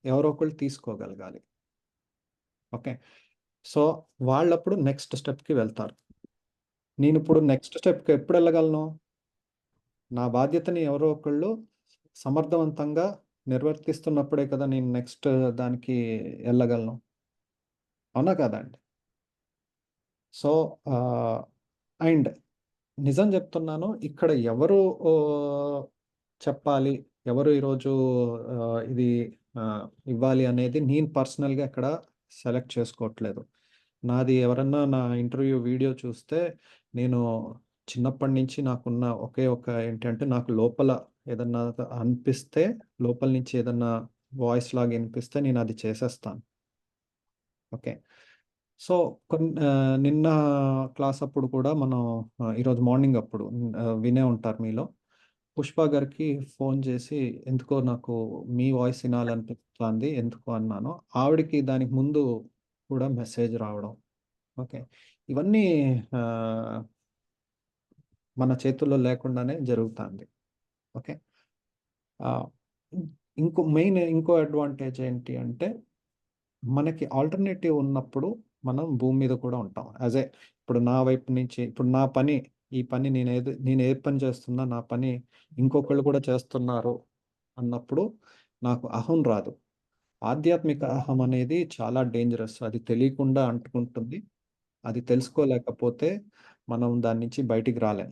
ఎవరో ఒకళ్ళు తీసుకోగలగాలి. ఓకే. సో, వాళ్ళప్పుడు నెక్స్ట్ స్టెప్‌కి వెళ్తారు. నేనిప్పుడు నెక్స్ట్ స్టెప్‌కి ఎప్పుడెళ్ళగలను? నా బాధ్యతని ఎవరో ఒకళ్ళు సమర్థవంతంగా నిర్వర్తిస్తున్నప్పుడే కదా నేను నెక్స్ట్ దానికి ఎళ్ళగలను. అవునా కాదా అండి? సో, ఆహ్, అండ్ నిజం జెప్తున్నాను. ఇక్కడ ఎవరు ఓహ్, చెప్పాలి, ఎవరు ఈరోజు ఇది ఆహ్, ఇవ్వాలి అనేది నేను పర్సనల్‌గా ఇక్కడ సెలెక్ట్ చేసుకోవట్లేదు. నాది ఎవరన్నా నా ఇంటర్వ్యూ వీడియో చూస్తే, నేను చిన్నప్పటి నుంచి నాకున్న ఒకే ఒక ఏంటంటే, నాకు లోపల ఏదన్నా అనిపిస్తే, లోపల నుంచి ఏదన్నా వాయిస్ లాగా ఇనిపిస్తే నేనది చేసేస్తాను. ఓకే. సో, నిన్న క్లాస్ అప్పుడు కూడా మనం ఈరోజు మార్నింగ్ అప్పుడు వినే ఉంటారు మీలో. పుష్ప గారికి ఫోను చేసి, ఎందుకో నాకు మీ వాయిస్ ఇనాలనిపిస్తాంది. ఎందుకు అన్నాను. ఆవిడకి దానికి ముందు కూడా మెసేజ్ రావడం. ఓకే. ఇవన్నీ ఆహ్, మన చేతుల్లో లేకుండానే జరుగుతాంది. ఓకే. ఆహ్, ఇంకో అడ్వాంటేజ్ ఏంటి అంటే మనకి ఆల్టర్‌నేటివ్ ఉన్నప్పుడు మనం భూమి మీద కూడా ఉంటాం. ఇప్పుడు నా వైపు నుంచి ఇప్పుడు నా పని, ఈ పని నేను ఏ పని చేస్తున్నా నా పని ఇంకొకళ్ళు కూడా చేస్తున్నారు అన్నప్పుడు నాకు అహం రాదు. ఆధ్యాత్మిక అహం అనేది చాలా డేంజరస్. అది తెలియకుండా అంటుకుంటుంది. అది తెలుసుకోలేకపోతే మనం దాని నుంచి బయటికి రాలేం.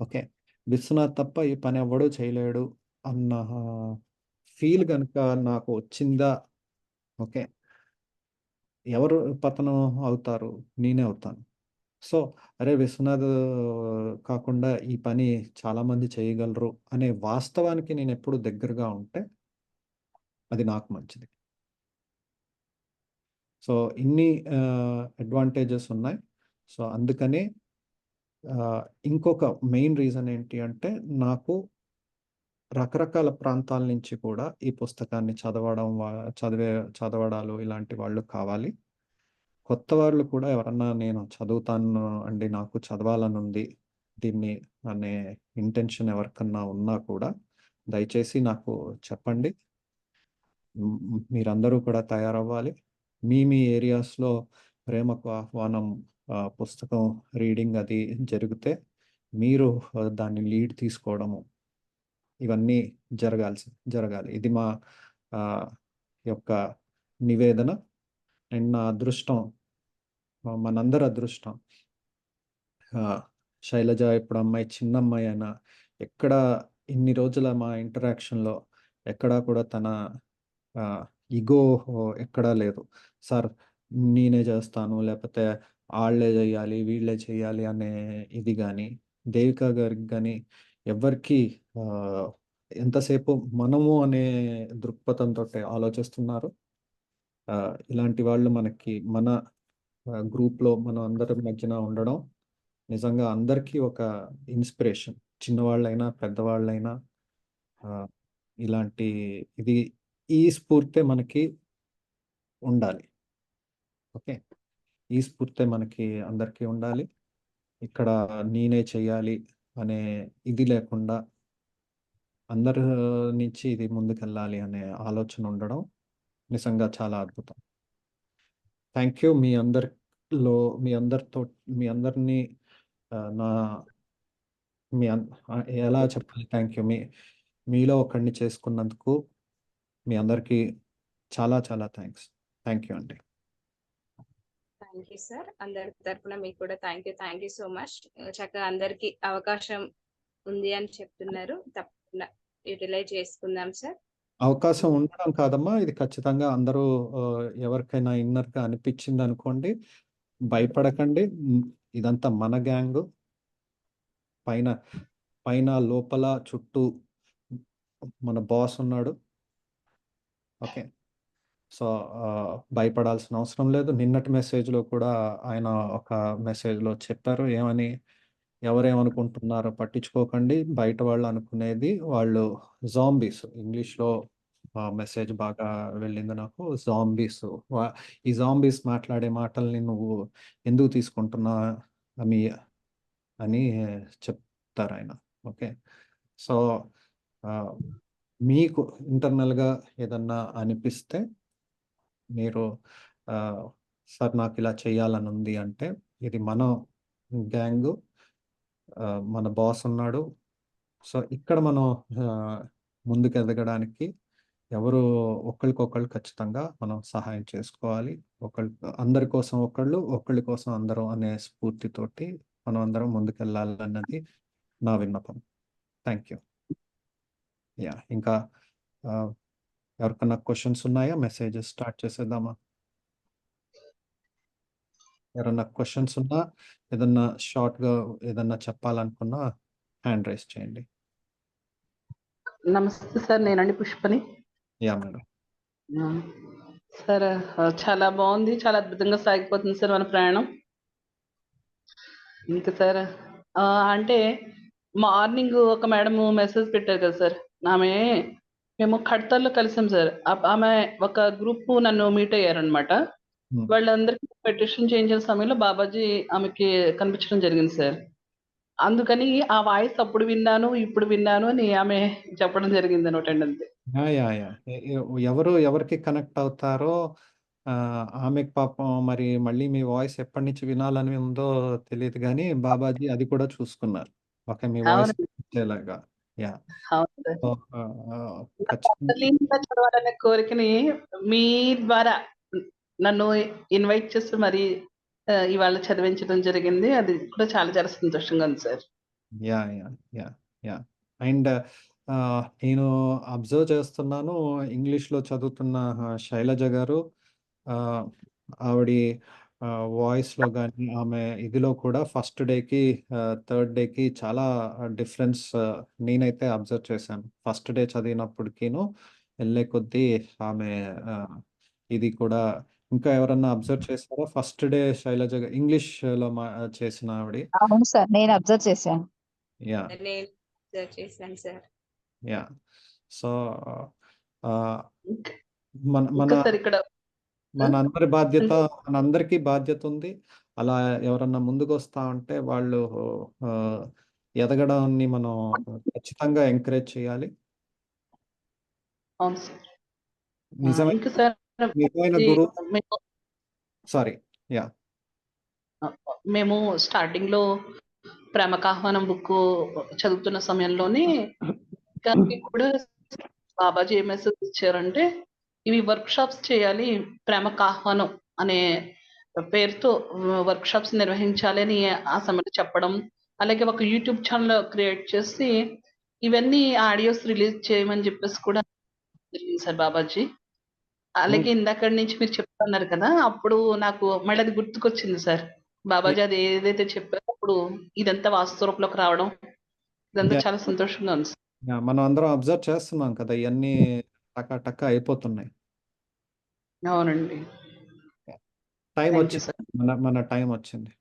ఓకే. విశ్వనాథ్ తప్ప ఈ పని ఎవ్వడు చేయలేడు అన్న ఫీల్ గనుక నాకు వచ్చిందా ఓకే. ఎవరు పతనం అవుతారు? నేనే అవుతాను. సో, అరే! విశ్వనాథ్ కాకుండా ఈ పని చాలామంది చేయగలరు అనే వాస్తవానికి నేనెప్పుడు దగ్గరగా ఉంటే అది నాకు మంచిది. సో, ఇన్ని అడ్వాంటేజెస్ ఉన్నాయి. సో, అందుకనే ఇంకొక మెయిన్ రీజన్ ఏంటి అంటే నాకు రకరకాల ప్రాంతాల నుంచి కూడా ఈ పుస్తకాన్ని చదవడాలు ఇలాంటి వాళ్ళు కావాలి. కొత్త వాళ్ళు కూడా ఎవరన్నా నేను చదువుతాను అండి. నాకు చదవాలనుంది. దీన్ని అనే ఇంటెన్షన్ ఎవరికన్నా ఉన్నా కూడా దయచేసి నాకు చెప్పండి. మీరందరూ కూడా తయారవ్వాలి. మీ ఏరియాస్లో ప్రేమకు ఆహ్వానం పుస్తకం రీడింగ్ అది జరిగితే మీరు దాన్ని లీడ్ తీసుకోవడము ఇవన్నీ జరగాలి. ఇది మా యొక్క నివేదన. అండ్ నా అదృష్టం, మనందరి అదృష్టం, శైలజ ఇప్పుడు అమ్మాయి చిన్న అమ్మాయి అయినా ఎక్కడ ఇన్ని రోజుల మా ఇంటరాక్షన్లో ఎక్కడా కూడా తన ఈగో ఎక్కడా లేదు. సార్ నేనే చేస్తాను, లేకపోతే వాళ్ళే చేయాలి, వీళ్ళే చేయాలి అనే ఇది కానీ, దేవిక గారికి కానీ ఎవరికి ఎంతసేపు మనము అనే దృక్పథంతో ఆలోచిస్తున్నారు. ఇలాంటి వాళ్ళు మనకి మన గ్రూప్లో మనం అందరి మధ్యన ఉండడం నిజంగా అందరికీ ఒక ఇన్స్పిరేషన్. చిన్నవాళ్ళైనా పెద్దవాళ్ళైనా ఇలాంటి ఈ స్ఫూర్తే మనకి ఉండాలి. ఓకే, ఈ స్ఫూర్తే మనకి అందరికీ ఉండాలి. ఇక్కడ నేనే చెయ్యాలి అనే ఇది లేకుండా అందరి నుంచి ఇది ముందుకెళ్ళాలి అనే ఆలోచన ఉండడం నిజంగా చాలా అద్భుతం. Thank you. మీ అందరినీ నా ఎలా చెప్పాలి, థ్యాంక్ యూ. మీలో ఒకరిని చేసుకున్నందుకు మీ అందరికీ చాలా చాలా థ్యాంక్స్. థ్యాంక్ యూ అండి. Thank you sir. అందరి తరపున మీకు కూడా థ్యాంక్ యూ సో మచ్. చక్కగా అందరికీ అవకాశం ఉంది అని చెప్తున్నారు. తప్పకుండా యూటిలైజ్ చేసుకుందాం సార్. అవకాశం ఉండడం కాదమ్మా, ఇది ఖచ్చితంగా అందరూ ఎవరికైనా ఇన్నర్గా అనిపించింది అనుకోండి, భయపడకండి. ఇదంతా మన గ్యాంగ్. పైన లోపల చుట్టూ మన బాస్ ఉన్నాడు. ఓకే, సో భయపడాల్సిన అవసరం లేదు. నిన్నటి మెసేజ్లో కూడా ఆయన ఒక మెసేజ్లో చెప్పారు ఏమని, ఎవరేమనుకుంటున్నారో పట్టించుకోకండి, బయట వాళ్ళు అనుకునేది వాళ్ళు జాంబీస్. ఇంగ్లీష్లో మెసేజ్ బాగా వెళ్ళింది నాకు. జాంబీస్, ఈ జాంబీస్ మాట్లాడే మాటల్ని నువ్వు ఎందుకు తీసుకుంటున్నా అని చెప్తారు ఆయన. ఓకే, సో మీకు ఇంటర్నల్గా ఏదన్నా అనిపిస్తే మీరు సార్ నాకు ఇలా చేయాలని ఉంది అంటే, ఇది మన గ్యాంగు, మన బాస్ ఉన్నాడు. సో ఇక్కడ మనం ముందుకు ఎదగడానికి ఎవరు ఒకళ్ళకొకళ్ళు ఖచ్చితంగా మనం సహాయం చేసుకోవాలి. అందరి కోసం ఒకళ్ళ కోసం అందరం అనే స్ఫూర్తితోటి మనం అందరం ముందుకెళ్ళాలన్నది నా విన్నపం. Thank you. ఇంకా ఎవరికన్నా క్వశ్చన్స్ ఉన్నాయా? మెసేజెస్ స్టార్ట్ చేసేద్దామా? ఎవరన్నా క్వశ్చన్స్ ఉన్నా, ఏదన్నా షార్ట్గా ఏదన్నా చెప్పాలనుకున్నా హ్యాండ్ రైస్ చేయండి. నమస్తే సార్, నేనండి పుష్పని. మేడం. సార్ చాలా బాగుంది, చాలా అద్భుతంగా సాగిపోతుంది సార్ మన ప్రయాణం. ఇంకా సార్ అంటే మార్నింగ్ ఒక మేడం మెసేజ్ పెట్టారు కదా సార్, మేము ఖడ్తర్లో కలిసాం సార్. ఆమె ఒక గ్రూప్ నన్ను మీట్ అయ్యారనమాట. వాళ్ళందరికీ పెటిషన్ చేయించిన సమయంలో బాబాజీ ఆమెకి కనిపించడం జరిగింది సార్. అందుకని ఆ వాయిస్ అప్పుడు విన్నాను, ఇప్పుడు విన్నాను అని ఆమె చెప్పడం జరిగింది అనమాట అండి. అంతే. ఎవరికి కనెక్ట్ అవుతారో ఆమెకు పాపం మరి మళ్ళీ మీ వాయిస్ ఎప్పటి నుంచి వినాలని ఉందో తెలియదు, కానీ బాబాజీ అది కూడా చూసుకున్నారు. ఓకే, మీ వాయిస్ వచ్చేలాగా. చదవాలనే కోరికని మీ ద్వారా నన్ను ఇన్వైట్ చేసి మరి ఇవాళ చదివించడం జరిగింది. అది కూడా చాలా చాలా సంతోషంగా ఉంది సార్. అండ్ నేను అబ్జర్వ్ చేస్తున్నాను, ఇంగ్లీష్లో చదువుతున్న శైలజ గారు, ఆవిడ వాయిస్లో కానీ ఆమె ఇదిలో కూడా ఫస్ట్ డేకి థర్డ్ డేకి చాలా డిఫరెన్స్ నేనైతే అబ్జర్వ్ చేశాను. ఫస్ట్ డే చదివినప్పటికీను వెళ్ళే కొద్దీ ఆమె ఇది కూడా. ఇంకా ఎవరన్నా అబ్జర్వ్ చేస్తారా? ఫస్ట్ డే శైలజ ఇంగ్లీష్ లో చేసిన ఆవిడ. అవును సార్, నేను అబ్జర్వ్ చేశాను. సో మనందరి బాధ్యత, మనందరికీ బాధ్యత ఉంది. అలా ఎవరన్నా ముందుకు వస్తా ఉంటే వాళ్ళు ఎదగడాన్ని మనం ఖచ్చితంగా ఎంకరేజ్ చేయాలి. అవును సార్. నిజమైన ఇంకా సార్ నిజమైన ఇది గురువు మేము సారీ. యాహ్! మేము స్టార్టింగ్‌లో ప్రేమకాహ్వానం బుక్కు చదువుతున్న సమయంలోనే గారికి కూడా బాబాజీ ఏ మెసేజ్ ఇచ్చారంటే, ఇవి వర్క్‌షాప్స్ చేయాలి. ప్రేమకాహ్వానం అనే పేరుతో వర్క్‌షాప్స్ నిర్వహించాలి అని ఆ సమయంలో చెప్పడం. అలాగే ఒక యూట్యూబ్ ఛానెల్ క్రియేట్ చేసి, ఇవన్నీ ఆడియోస్ రిలీజ్ చేయమని చెప్పేసి కూడా జరిగింది సార్ బాబాజీ. అలాగే ఇందాకడి నుంచి మీరు చెప్తున్నారు కదా! అప్పుడు నాకు మళ్ళీ అది గుర్తుకొచ్చింది సార్. బాబాజీ అది ఏదైతే చెప్పారో అప్పుడు ఇదంతా వాస్తవ రూపంలోకి రావడం, ఇదంతా యాహ్! చాలా సంతోషంగా ఉంది సార్. యాహ్! మనం అందరం అబ్జర్వ్ చేస్తున్నాం కదా! ఇయన్నీ టక టక అయిపోతున్నాయి. అవునండి. యాహ్! టైం థాంక్ యూ వచ్చింది. సార్. మన టైం వచ్చింది.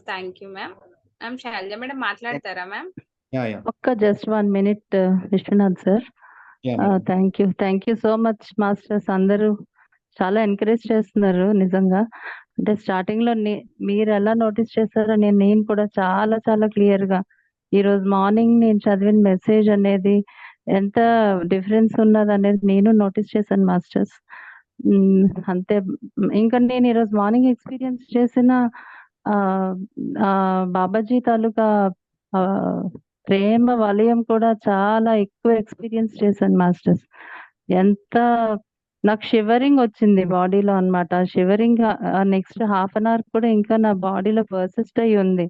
Thank you ma'am. Ma'am Shailaja madam మాట్లాడతారా ma'am? Yeah! Just 1 minute Vishwanath sir. Yeah! Madam. Thank you so much masters అందరూ చాలా ఎంకరేజ్ చేస్తున్నారు నిజంగా. అంటే స్టార్టింగ్‌లో మీరు ఎలా నోటీస్ చేశారో నేను కూడా చాలా చాలా క్లియర్‌గా ఈరోజు మార్నింగ్ నేను చదివిన మెసేజ్ అనేది ఎంత డిఫరెన్స్ ఉన్నదనేది నేను నోటీస్ చేశాను మాస్టర్స్. అంతే. ఇంకా నేను ఈరోజు మార్నింగ్ ఎక్స్‌పీరియన్స్ చేసిన బాబాజీ తాలూకా ఆహ్, ప్రేమ వలయం కూడా చాలా ఎక్కువ ఎక్స్‌పీరియన్స్ చేశాను మాస్టర్స్. ఎంత నాకు షివరింగ్ వచ్చింది బాడీలో అన్నమాట. Shivering next half an hour కూడా ఇంకా నా బాడీలో పర్సిస్ట్ అయ్యి ఉంది.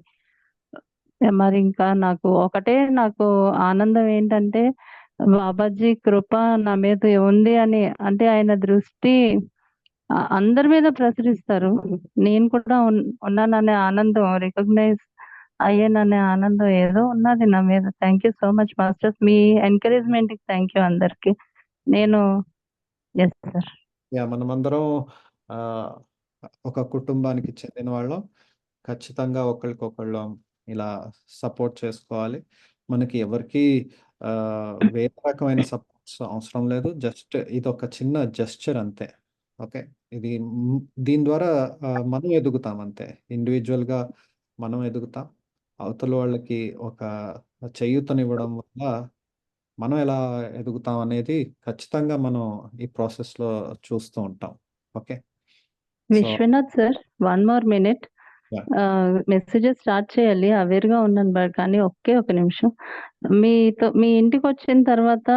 మరి ఇంకా నాకు ఆనందం ఏంటంటే బాబాజీ కృప నా మీద ఉంది అని, అంటే ఆయన దృష్టి అందరి మీద ప్రసరిస్తారు. నేను కూడా ఉన్నాననే ఆనందం, రికగ్నైజ్ అయ్యాననే ఆనందం ఏదో ఉన్నది నా మీద. Thank you so much masters. మీ ఎంకరేజ్‌మెంట్‌కి థ్యాంక్ యూ అందరికి. నేను యెస్ సార్. యాహ్! మనమందరం ఆహ్, ఒక కుటుంబానికి చెందిన వాళ్ళం. ఖచ్చితంగా ఒకళ్ళకొకళ్ళం ఇలా సపోర్ట్ చేసుకోవాలి. మనకి ఎవరికీ వేరే రకమైన సపోర్ట్స్ అవసరం లేదు. జస్ట్ ఇదొక చిన్న జెస్చర్ అంతే. ఓకే. ఇది దీని ద్వారా మనం ఎదుగుతాం అంతే. ఇండివిడ్యువల్‌గా మనం ఎదుగుతాం. అవతల వాళ్ళకి ఒక చేయూతనివ్వడం వల్ల మనం ఎలా ఎదుగుతాం అనేది ఖచ్చితంగా మనం ఈ ప్రాసెస్‌లో చూస్తూ ఉంటాం. Okay. So Vishwanath sir, 1 more minute. Yeah! Messages start చేయాలి. అవేర్‌గా ఉన్నాను కానీ ఒక నిమిషం. మీ ఇంటికొచ్చిన తర్వాత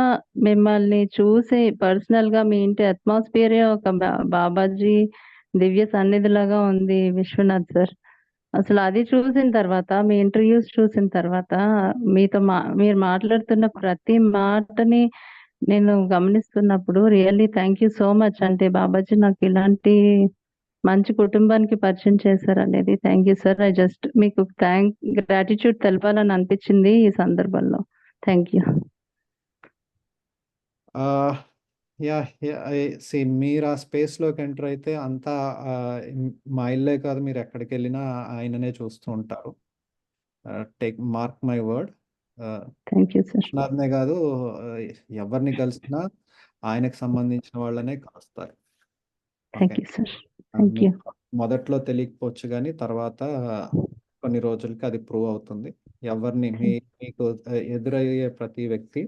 మిమ్మల్ని చూసి పర్సనల్‌గా మీ ఇంటి అట్మాస్ఫియరే ఒక బాబాజీ దివ్య సన్నిధిలాగా ఉంది విశ్వనాథ్ సార్. అసలు అది చూసిన తర్వాత, మీ ఇంటర్వ్యూస్ చూసిన తర్వాత, మీరు మాట్లాడుతున్న ప్రతి మాటని నేను గమనిస్తున్నప్పుడు really thank you so much. అంటే బాబాజీ నాకు ఇలాంటి మంచి కుటుంబానికి పరిచయం చేశారనేది థ్యాంక్ యూ సార్. మీకు గ్రాటిట్యూడ్ తెలపాలని అనిపించింది ఈ సందర్భంలో. Thank you. ఆహ్, మీరు ఆ స్పేస్‌లోకి ఎంటర్ అయితే అంతా మా ఇల్లే కాదు, మీరెక్కడికెళ్ళినా ఆయననే చూస్తూ ఉంటారు. Mark my word. Thank you sir. విశ్వనాథ్‌నే కాదు, ఆహ్, ఎవరిని కలిసినా ఆయనకు సంబంధించిన వాళ్ళనే కలుస్తారు. Okay. Thank you sir. Thank you. మీకు మొదట్లో తెలియకపోవచ్చు గానీ, తర్వాత కొన్ని రోజులకి అది ప్రూవ్ అవుతుంది. మీకు ఎదురయ్యే ప్రతి వ్యక్తి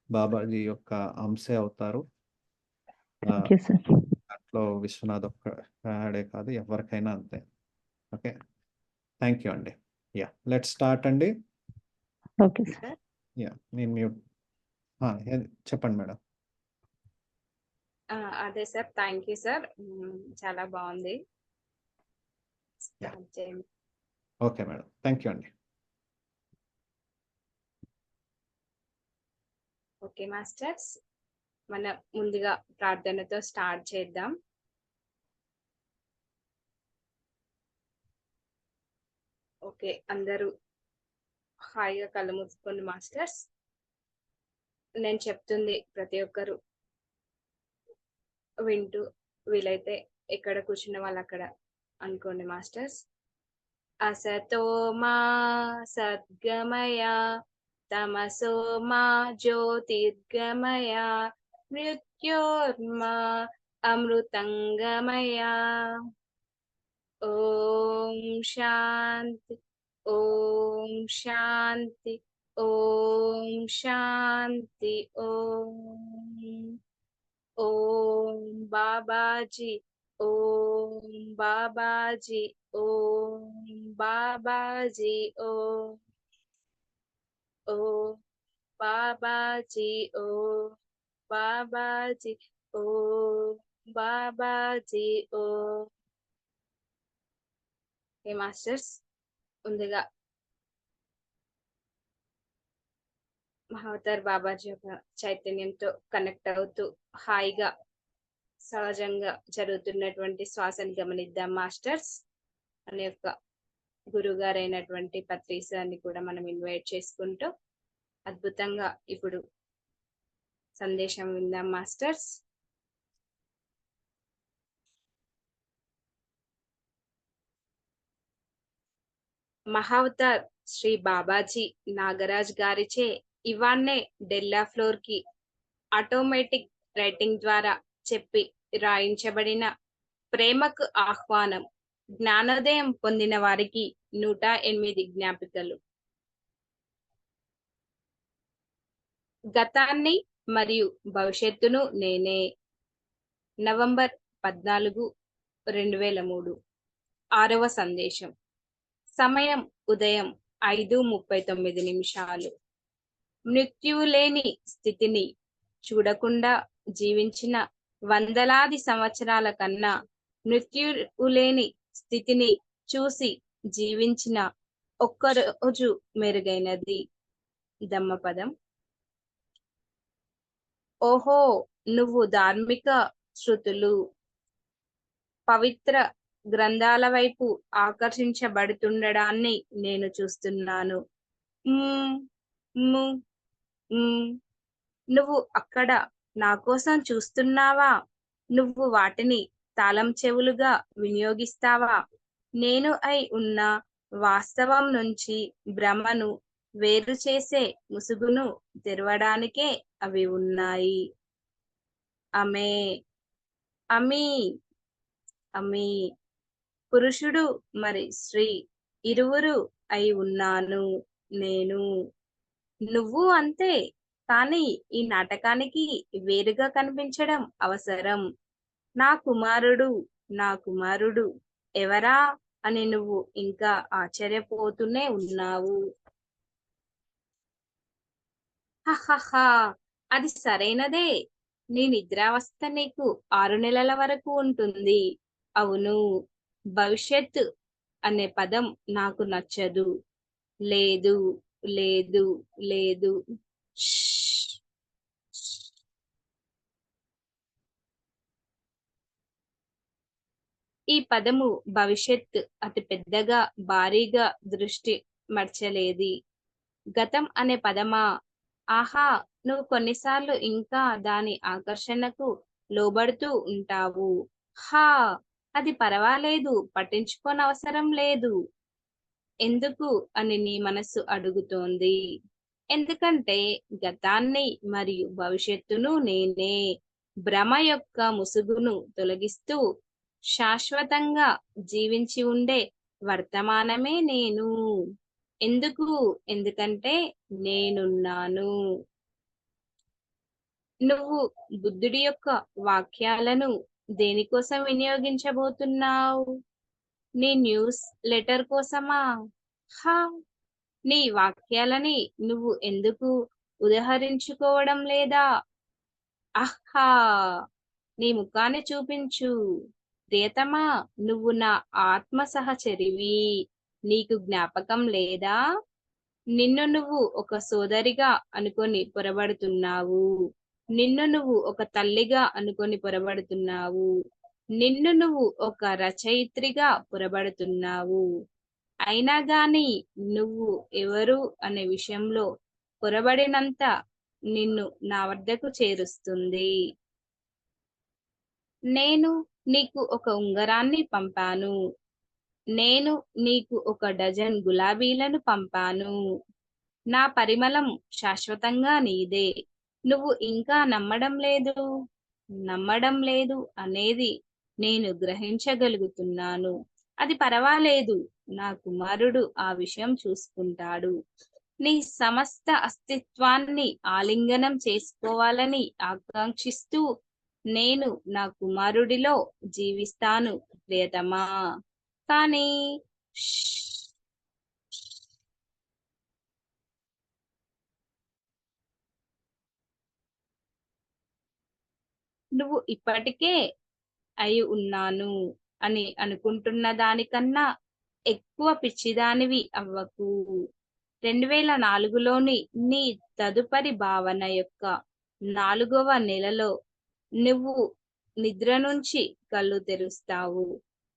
బాబాజీ యొక్క అంశే అవుతారు. Thank you sir. దాంట్లో విశ్వనాథ్ ఒక్కడే కాదు, ఎవరికైనా అంతే. ఓకే. థ్యాంక్ యూ అండి. లెట్స్ స్టార్ట్ అండి. Okay sir. నేను మ్యూట్. చెప్పండి మేడం. అదే సార్. Thank you sir. చాలా బాగుంది. యాహ్! స్టార్ట్ చేయండి. Okay madam. థ్యాంక్ యూ అండి. Okay masters. మనం ముందుగా ప్రార్థనతో స్టార్ట్ చేద్దాం. ఓకే. అందరూ హాయిగా కళ్ళు మూసుకోండి మాస్టర్స్. నేను చెప్తుంది ప్రతి ఒక్కరు వింటూ, వీలైతే ఎక్కడ కూర్చున్న వాళ్ళు అక్కడ అనుకోండి మాస్టర్స్. అసతో మా సద్గమయ, తమసో మా జ్యోతిర్గమయ, మృత్యోర్మా అమృతంగమయ. ఓం శాంతి ఓం శాంతి. ఓం శాంతి. ఓం బాబాజీ. ఓం బాబాజీ. ఓం బాబాజీ. ఓం బాబాజీ. ఓం బాబాజీ. ఓం బాబాజీ. ఓకే మాస్టర్స్, ముందుగా మహావతార్ బాబాజీ యొక్క చైతన్యంతో కనెక్ట్ అవుతూ హాయిగా సహజంగా జరుగుతున్నటువంటి శ్వాసను గమనిద్దాం మాస్టర్స్. మన యొక్క గురువు గారైనటువంటి పత్రిసాన్ని కూడా మనం ఇన్వైట్ చేసుకుంటూ అద్భుతంగా ఇప్పుడు సందేశం విందాం మాస్టర్స్. మహావతార్ శ్రీ బాబాజీ నాగరాజ్ గారిచే ఇవాన్నే డెల్లా ఫ్లోర్ కి ఆటోమేటిక్ రైటింగ్ ద్వారా చెప్పి రాయించబడిన ప్రేమకు ఆహ్వానం, జ్ఞానోదయం పొందిన వారికి 108 జ్ఞాపికలు. గతాన్ని మరియు భవిష్యత్తును నేనే. నవంబర్ 14, 2003. 6వ సందేశం. సమయం ఉదయం 5:39. మృత్యువు లేని స్థితిని చూడకుండా జీవించిన వందలాది సంవత్సరాల కన్నా మృత్యువు లేని స్థితిని చూసి జీవించిన ఒక్కరోజు మెరుగైనది. దమ్మపదం. ఓహో, నువ్వు ధార్మిక శృతులు, పవిత్ర గ్రంథాల వైపు ఆకర్షించబడుతుండడాన్ని నేను చూస్తున్నాను. నువ్వు అక్కడ నా కోసం చూస్తున్నావా? నువ్వు వాటిని తాళం చెవులుగా వినియోగిస్తావా? నేను అయి ఉన్న వాస్తవం నుంచి భ్రమను వేరు చేసే ముసుగును తెరవడానికే అవి ఉన్నాయి. అమే అమీ అమీ. పురుషుడు మరి స్త్రీ ఇరువురు అయి ఉన్నాను నేను. నువ్వు అంతే, కానీ ఈ నాటకానికి వేరుగా కనిపించడం అవసరం. నా కుమారుడు ఎవరా అని నువ్వు ఇంకా ఆశ్చర్యపోతూనే ఉన్నావు. హహహా, అది సరైనదే. నీ నిద్రావస్థ నీకు 6 నెలల వరకు ఉంటుంది. అవును, భవిష్యత్ అనే పదం నాకు నచ్చదు. లేదు లేదు లేదు. ఈ పదము భవిష్యత్ అతి పెద్దగా భారీగా దృష్టి మర్చలేది. గతం అనే పదమా? ఆహా, నువ్వు కొన్నిసార్లు ఇంకా దాని ఆకర్షణకు లోబడుతూ ఉంటావు. హా, అది పర్వాలేదు, పట్టించుకోనవసరం లేదు. ఎందుకు అని నీ మనసు అడుగుతోంది. ఎందుకంటే గతాన్ని మరియు భవిష్యత్తును నేనే. భ్రమ యొక్క ముసుగును తొలగిస్తూ శాశ్వతంగా జీవించి ఉండే వర్తమానమే నేను. ఎందుకంటే నేనున్నాను. నువ్వు బుద్ధుడి యొక్క వాక్యాలను దేనికోసం వినియోగించబోతున్నావు? నీ న్యూస్ లెటర్ కోసమా? హా, నీ వాక్యాలని నువ్వు ఎందుకు ఉదహరించుకోవడం లేదా? ఆహా, నీ ముఖాన్ని చూపించు. ప్రియతమా, నువ్వు నా ఆత్మ సహచరివి. నీకు జ్ఞాపకం లేదా? నిన్ను నువ్వు ఒక సోదరిగా అనుకొని పొరబడుతున్నావు. నిన్ను నువ్వు ఒక తల్లిగా అనుకొని పొరబడుతున్నావు. నిన్ను నువ్వు ఒక రచయిత్రిగా పొరబడుతున్నావు. అయినా గాని నువ్వు ఎవరు అనే విషయంలో పొరబడినంత నిన్ను నా వద్దకు చేరుస్తుంది. నేను నీకు ఒక ఉంగరాన్ని పంపాను. నేను నీకు 1 డజన్ గులాబీలను పంపాను. నా పరిమళం శాశ్వతంగా నీదే. నువ్వు ఇంకా నమ్మడం లేదు అనేది నేను గ్రహించగలుగుతున్నాను. అది పర్వాలేదు, నా కుమారుడు ఆ విషయం చూసుకుంటాడు. నీ సమస్త అస్తిత్వాన్ని ఆలింగనం చేసుకోవాలని ఆకాంక్షిస్తూ నేను నా కుమారుడిలో జీవిస్తాను ప్రియతమా. కానీ నువ్వు ఇప్పటికే అయి ఉన్నాను అని అనుకుంటున్న దానికన్నా ఎక్కువ పిచ్చిదానివి అవ్వకు. 2004లోని నీ తదుపరి భావన యొక్క 4వ నెలలో నువ్వు నిద్ర నుంచి కళ్ళు తెరుస్తావు.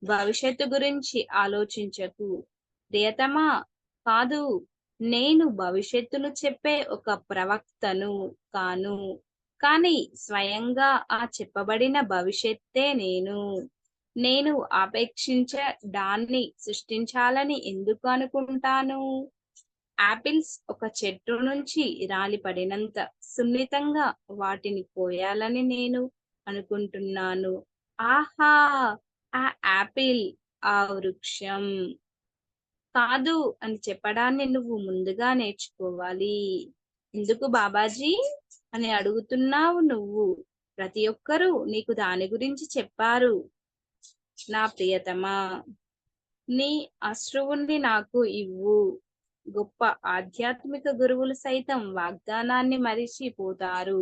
భవిష్యత్తు గురించి ఆలోచించకు ప్రియతమా. కాదు, నేను భవిష్యత్తును చెప్పే ఒక ప్రవక్తను కాను, కానీ స్వయంగా ఆ చెప్పబడిన భవిష్యత్తే నేను ఆపేక్షించడాన్ని సృష్టించాలని ఎందుకు అనుకుంటాను? ఆపిల్స్ ఒక చెట్టు నుంచి రాలిపడినంత సున్నితంగా వాటిని కోయాలని నేను అనుకుంటున్నాను. ఆహా, ఆ ఆపిల్, ఆ వృక్షం కాదు అని చెప్పడాన్ని నువ్వు ముందుగా నేర్చుకోవాలి. ఎందుకు బాబాజీ అని అడుగుతున్నావు నువ్వు? ప్రతి ఒక్కరూ నీకు దాని గురించి చెప్పారు నా ప్రియతమా. నీ అశ్రువుని నాకు ఇవ్వు. గొప్ప ఆధ్యాత్మిక గురువులు సైతం వాగ్దానాన్ని మరిచిపోతారు.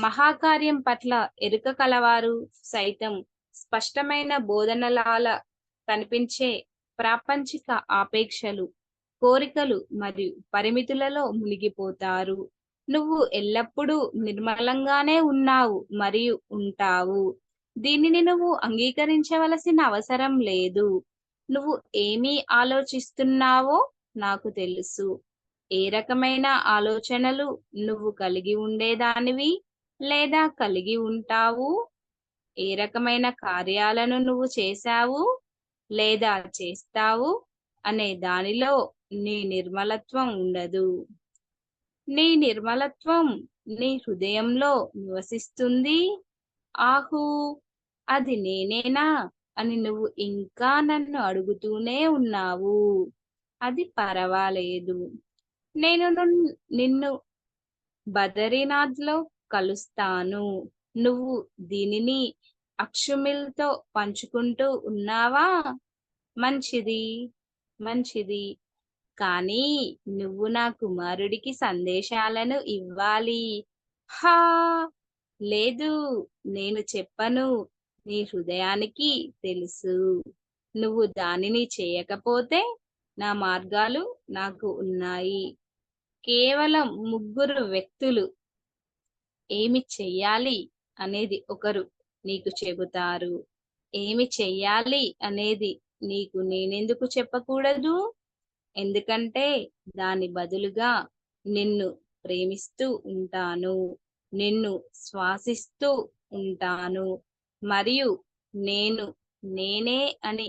మహాకార్యం పట్ల ఎరుక కలవారు సైతం స్పష్టమైన బోధనలాల కనిపించే ప్రాపంచిక ఆపేక్షలు, కోరికలు మరియు పరిమితులలో మునిగిపోతారు. నువ్వు ఎల్లప్పుడూ నిర్మలంగానే ఉన్నావు మరియు ఉంటావు. దీనిని నువ్వు అంగీకరించవలసిన అవసరం లేదు. నువ్వు ఏమి ఆలోచిస్తున్నావో నాకు తెలుసు. ఏ రకమైన ఆలోచనలు నువ్వు కలిగి ఉండేదానివి లేదా కలిగి ఉంటావు, ఏ రకమైన కార్యాలను నువ్వు చేశావు లేదా చేస్తావు అనే దానిలో నీ నిర్మలత్వం ఉండదు. నీ నిర్మలత్వం నీ హృదయంలో నివసిస్తుంది. ఆహు, అది నేనేనా అని నువ్వు ఇంకా నన్ను అడుగుతూనే ఉన్నావు. అది పర్వాలేదు. నేను నిన్ను బదరీనాథ్లో కలుస్తాను. నువ్వు దీనిని అక్షుమిల్తో పంచుకుంటూ ఉన్నావా? మంచిది, మంచిది. కానీ నువ్వు నా కుమారుడికి సందేశాలను ఇవ్వాలి. హా, లేదు, నేను చెప్పను. నీ హృదయానికి తెలుసు. నువ్వు దానిని చేయకపోతే నా మార్గాలు నాకు ఉన్నాయి. కేవలం 3 వ్యక్తులు ఏమి చెయ్యాలి అనేది ఒకరు నీకు చెబుతారు. ఏమి చెయ్యాలి అనేది నీకు నేనెందుకు చెప్పకూడదు? ఎందుకంటే దాని బదులుగా నిన్ను ప్రేమిస్తూ ఉంటాను, నిన్ను శ్వాసిస్తూ ఉంటాను మరియు నేనే అని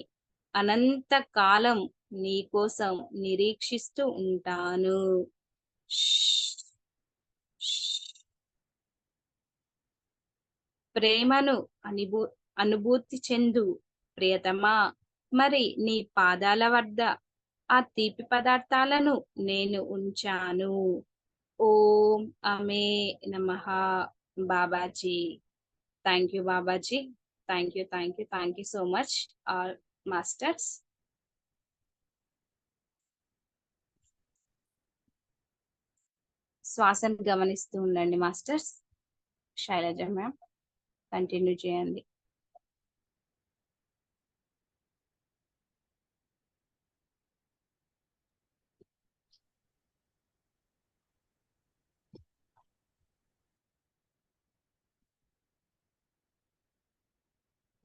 అనంత కాలం నీ కోసం నిరీక్షిస్తూ ఉంటాను. ప్రేమను అనుభూతి చెందు ప్రియతమా. మరి నీ పాదాల వద్ద ఆ తీపి పదార్థాలను నేను ఉంచాను. ఓం అమే నమః Babaji. Thank you Babaji. Thank you so much all masters. శ్వాసను గమనిస్తూ ఉండండి మాస్టర్స్. శైలజ మ్యామ్ కంటిన్యూ చేయండి.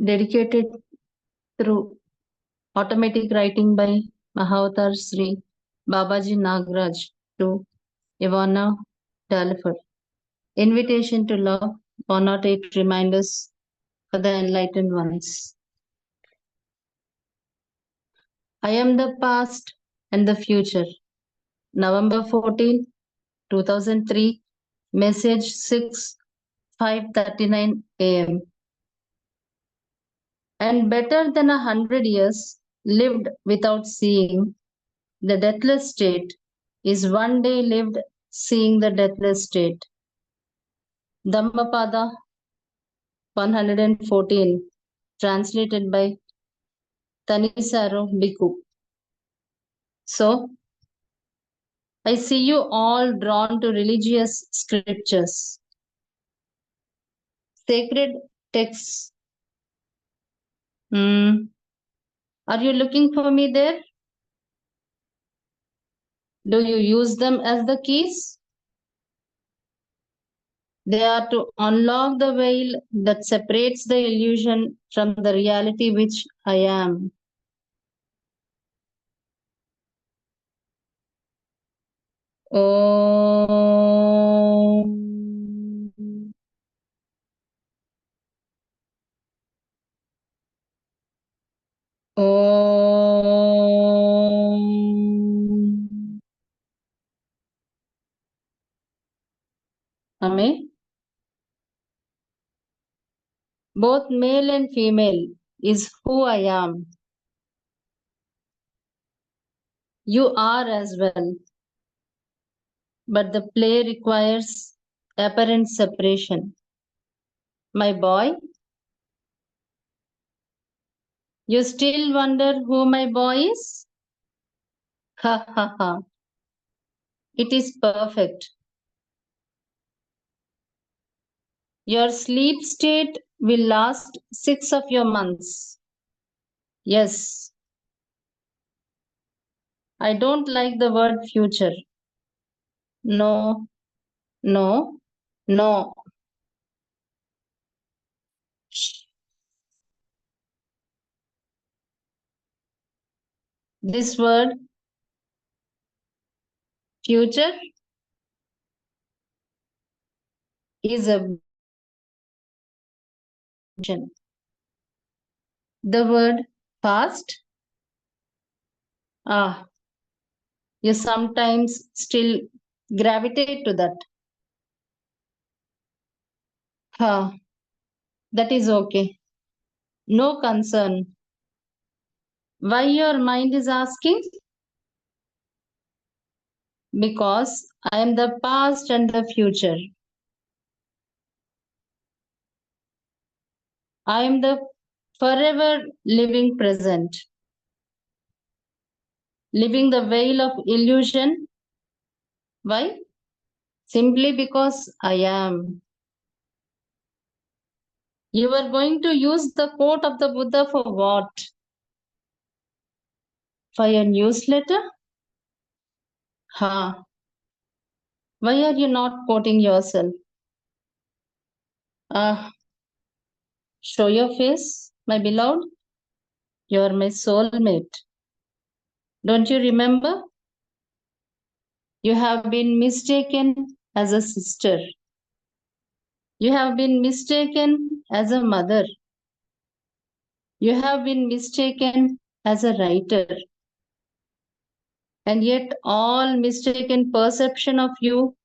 Dedicated through automatic writing by Mahavatar Sri Babaji Nagraj to Ivana Dalifer. Invitation to love, 108 reminders for the enlightened ones. I am the past and the future. November 14, 2003, message 6:5:39 a.m. And better than 100 years, lived without seeing the deathless state is one day lived seeing the deathless state. Dhammapada 114, translated by Tanisaro Bhikkhu. So, I see you all drawn to religious scriptures, sacred texts. Are you looking for me there? Do you use them as the keys? They are to unlock the veil that separates the illusion from the reality which I am. Om. Om. Ame? Both male and female is who I am. You are as well. But the play requires apparent separation. My boy, you still wonder who my boy is? Ha ha ha. It is perfect. Your sleep state will last 6 of your months. Yes. I don't like the word future. No, no, no. Shh. This word, future, is a vision. The word past, you sometimes still gravitate to that. That is okay. No concern. Why your mind is asking? Because I am the past and the future. I am the forever living present. Living the veil of illusion. Why? Simply because I am. You are going to use the quote of the Buddha for what? For your newsletter? Why are you not quoting yourself? Show your face, my beloved. You are my soulmate. Don't you remember? You have been mistaken as a sister. You have been mistaken as a mother. You have been mistaken as a writer. And yet all mistaken perception of you,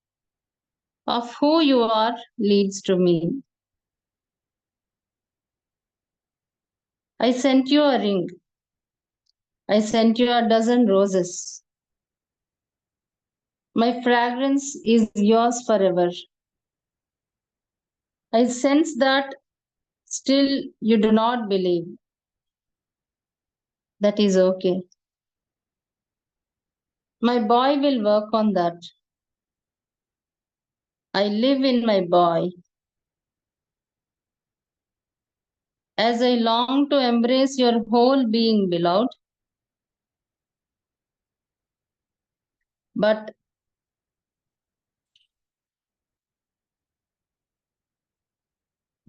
of who you are, leads to me. I sent you a ring. I sent you a dozen roses. My fragrance is yours forever. I sense that still you do not believe. That is okay. My boy will work on that. I live in my boy. As I long to embrace your whole being, beloved, but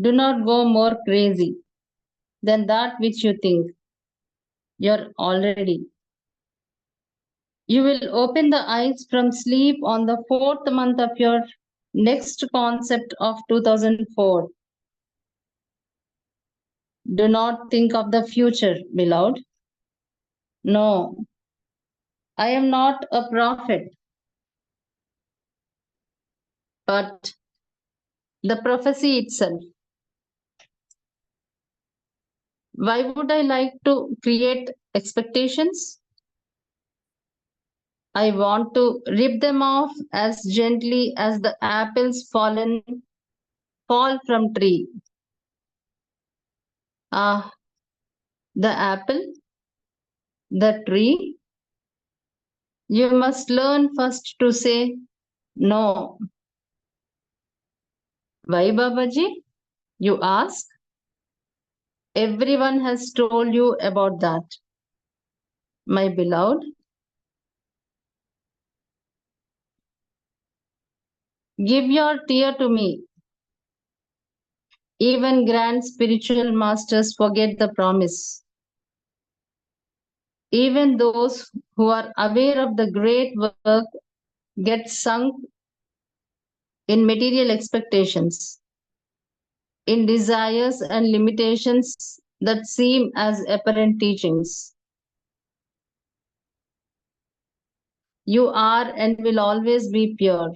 do not go more crazy than that which you think. You're already. You will open the eyes from sleep on the 4th month of your next concept of 2004. Do not think of the future, beloved. No, I am not a prophet, but the prophecy itself. Why would I like to create expectations. I want to rip them off as gently as the apples fall from tree. Ah, the apple, the tree. You must learn first to say no. Why, Babaji? You ask. Everyone has told you about that. My beloved, give your tear to me. Even grand spiritual masters forget the promise. Even those who are aware of the great work get sunk in material expectations, in desires and limitations that seem as apparent teachings. You are and will always be pure.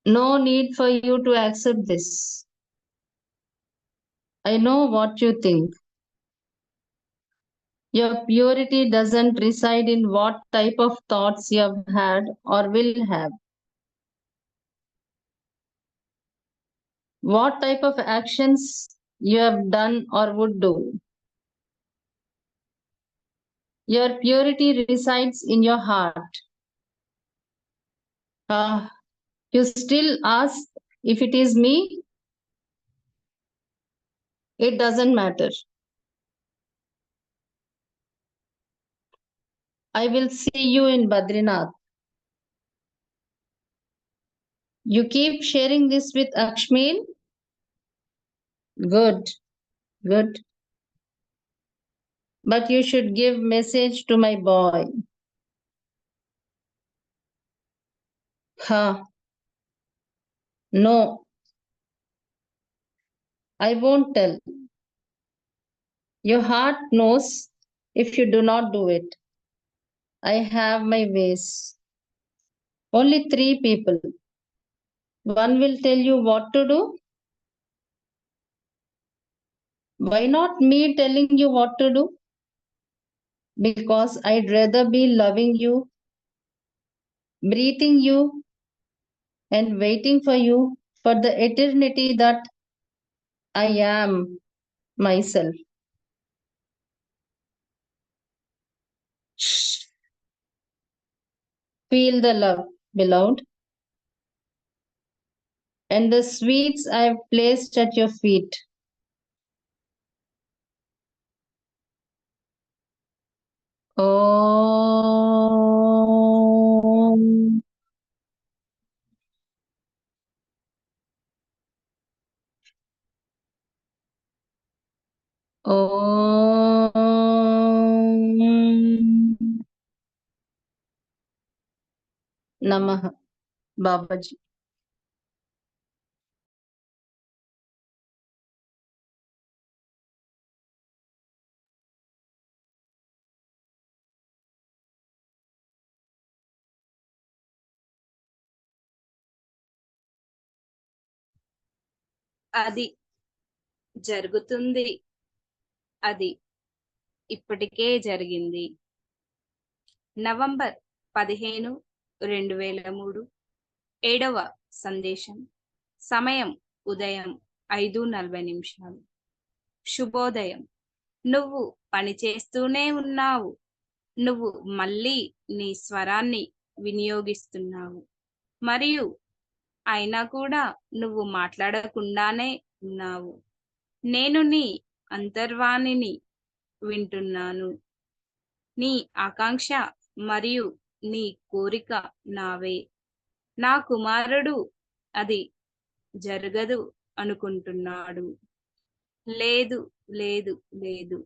No need for you to accept this. I know what you think. Your purity doesn't reside in what type of thoughts you have had or will have. What type of actions you have done or would do. Your purity resides in your heart. You still ask if it is me? It doesn't matter. I will see you in Badrinath. You keep sharing this with Akshmil? Good, good. But you should give message to my boy. No, I won't tell. Your heart knows if you do not do it. I have my ways. Only 3 people. One will tell you what to do. Why not me telling you what to do? Because I'd rather be loving you, breathing you, and waiting for you for the eternity that I am myself. Feel the love, beloved, and the sweets I have placed at your feet. Om. Om Namah Babaji. అది జరుగుతుంది. అది ఇప్పటికే జరిగింది. November 15, 2003 7వ సందేశం. సమయం ఉదయం 5:40. శుభోదయం. నువ్వు పనిచేస్తూనే ఉన్నావు. నువ్వు మళ్ళీ నీ స్వరాన్ని వినియోగిస్తున్నావు. మరియు అయినా కూడా నువ్వు మాట్లాడకుండానే ఉన్నావు. నేను నీ అంతర్వాణిని వింటున్నాను. నీ ఆకాంక్ష మరియు నీ కోరిక నావే. నా కుమారుడు అది జరగదు అనుకుంటున్నాడు. లేదు, లేదు, లేదు.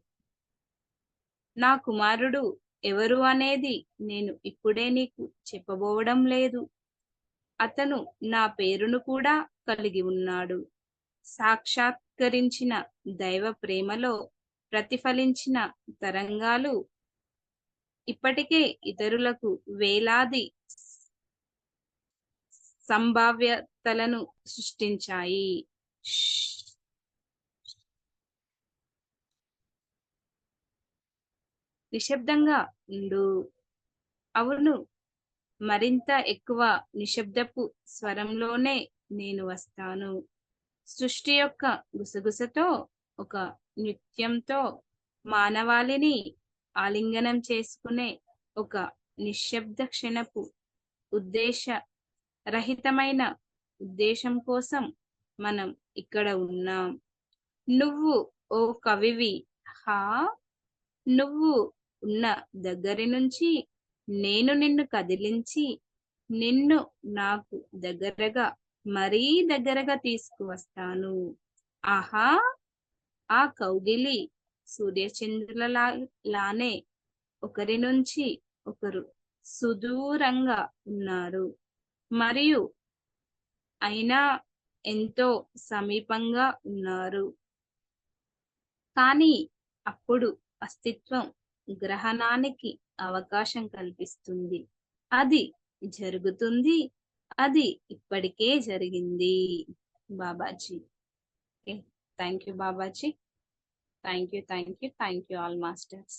నా కుమారుడు ఎవరు అనేది నేను ఇప్పుడే నీకు చెప్పబోవడం లేదు. అతను నా పేరును కూడా కలిగి ఉన్నాడు. సాక్షాత్కరించిన దైవ ప్రేమలో ప్రతిఫలించిన తరంగాలు ఇప్పటికే ఇతరులకు వేలాది సంభావ్యతలను సృష్టించాయి. నిశ్శబ్దంగా ఉండు. అవును, మరింత ఎక్కువ నిశ్శబ్దపు స్వరంలోనే నేను వస్తాను. సృష్టి యొక్క గుసగుసతో, ఒక నృత్యంతో, మానవాళిని ఆలింగనం చేసుకునే ఒక నిశ్శబ్ద క్షణపు ఉద్దేశ రహితమైన ఉద్దేశం కోసం మనం ఇక్కడ ఉన్నాం. నువ్వు ఓ కవివి. హా, నువ్వు ఉన్న దగ్గరి నుంచి నేను నిన్ను కదిలించి నిన్ను నాకు దగ్గరగా, మరీ దగ్గరగా తీసుకువస్తాను. ఆహా, ఆ కౌగిలి లానే ఒకరి నుంచి ఒకరు సుదూరంగా ఉన్నారు, మరియు అయినా ఎంతో సమీపంగా ఉన్నారు. కానీ అప్పుడు అస్తిత్వం గ్రహణానికి అవకాశం కల్పిస్తుంది. అది జరుగుతుంది. అది ఇప్పటికే జరిగింది. Babaji. Thank you Babaji. Thank you, thank you, thank you all masters.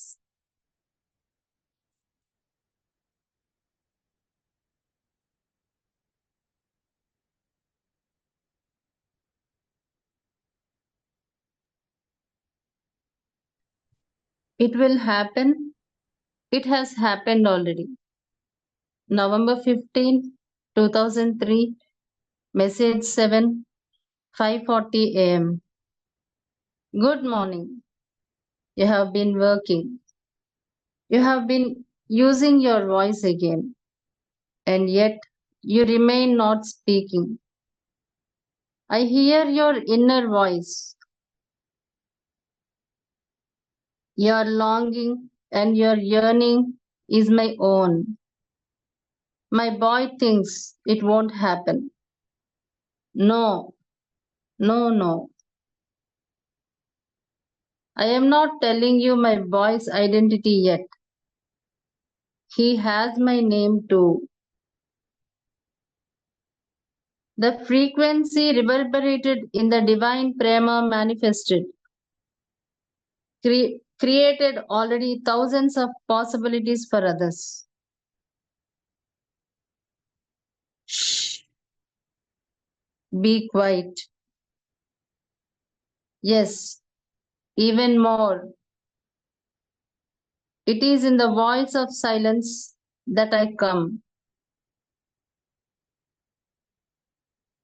It will happen. It has happened already. November 15, 2003, message 7, 5:40 a.m. Good morning. You have been working. You have been using your voice again, and yet you remain not speaking. I hear your inner voice. Your longing and your yearning is my own. My boy thinks it won't happen. No, no, no. I am not telling you my boy's identity yet. He has my name too. The frequency reverberated in the divine prema manifested, created already thousands of possibilities for others. Shh. Be quiet. Yes, even more. It is in the voice of silence that I come.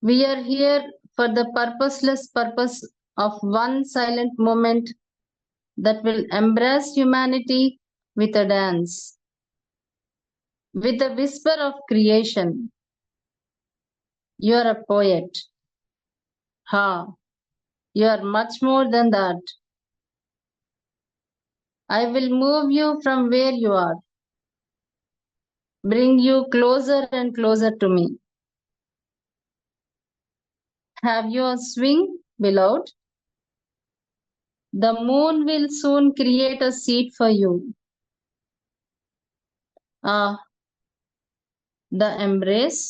We are here for the purposeless purpose of one silent moment that will embrace humanity with a dance, with the whisper of creation. You are a poet. Ha, you are much more than that. I will move you from where you are, bring you closer and closer to me. Have you a swing, beloved? The moon will soon create a seat for you. Ah, the embrace,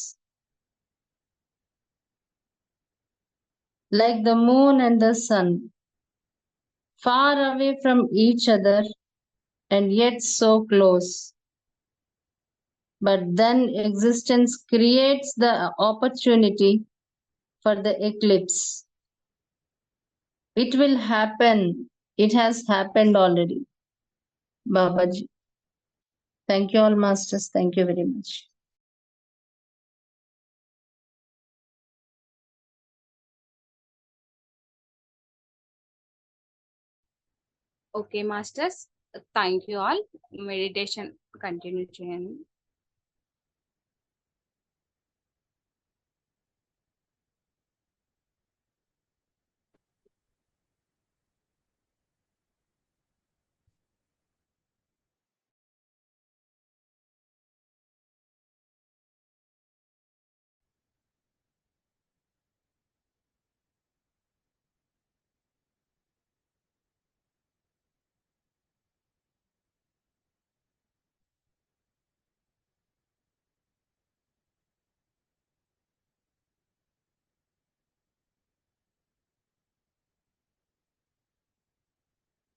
like the moon and the sun, far away from each other and yet so close. But then existence creates the opportunity for the eclipse. It will happen. It has happened already. Babaji. Thank you all masters. Thank you very much. Okay masters, thank you all. Meditation continue చేయండి.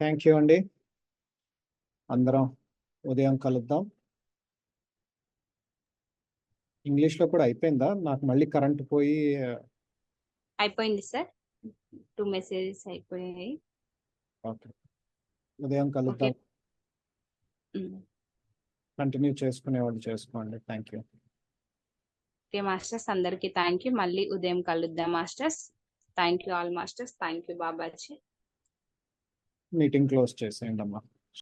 Thank you అండి. అందరం ఉదయం కలుద్దాం. ఇంగ్లీష్లో కూడా అయిపోయిందా? నాకు మళ్ళీ కరెంట్ పోయి అయిపోయింది సార్, 2 మెసేజెస్ అయిపోయాయి. ఓకే, ఉదయం ఓకే. కలుద్దాం. కంటిన్యూ చేసుకునేవాళ్ళు చేసుకోండి. Thank you. ఓకే మాస్టర్స్, అందరికి థ్యాంక్ యూ. మళ్ళీ ఉదయం కలుద్దాం masters. Thank you all masters. Thank you Babaji. Meeting close చేసేయండి అమ్మా.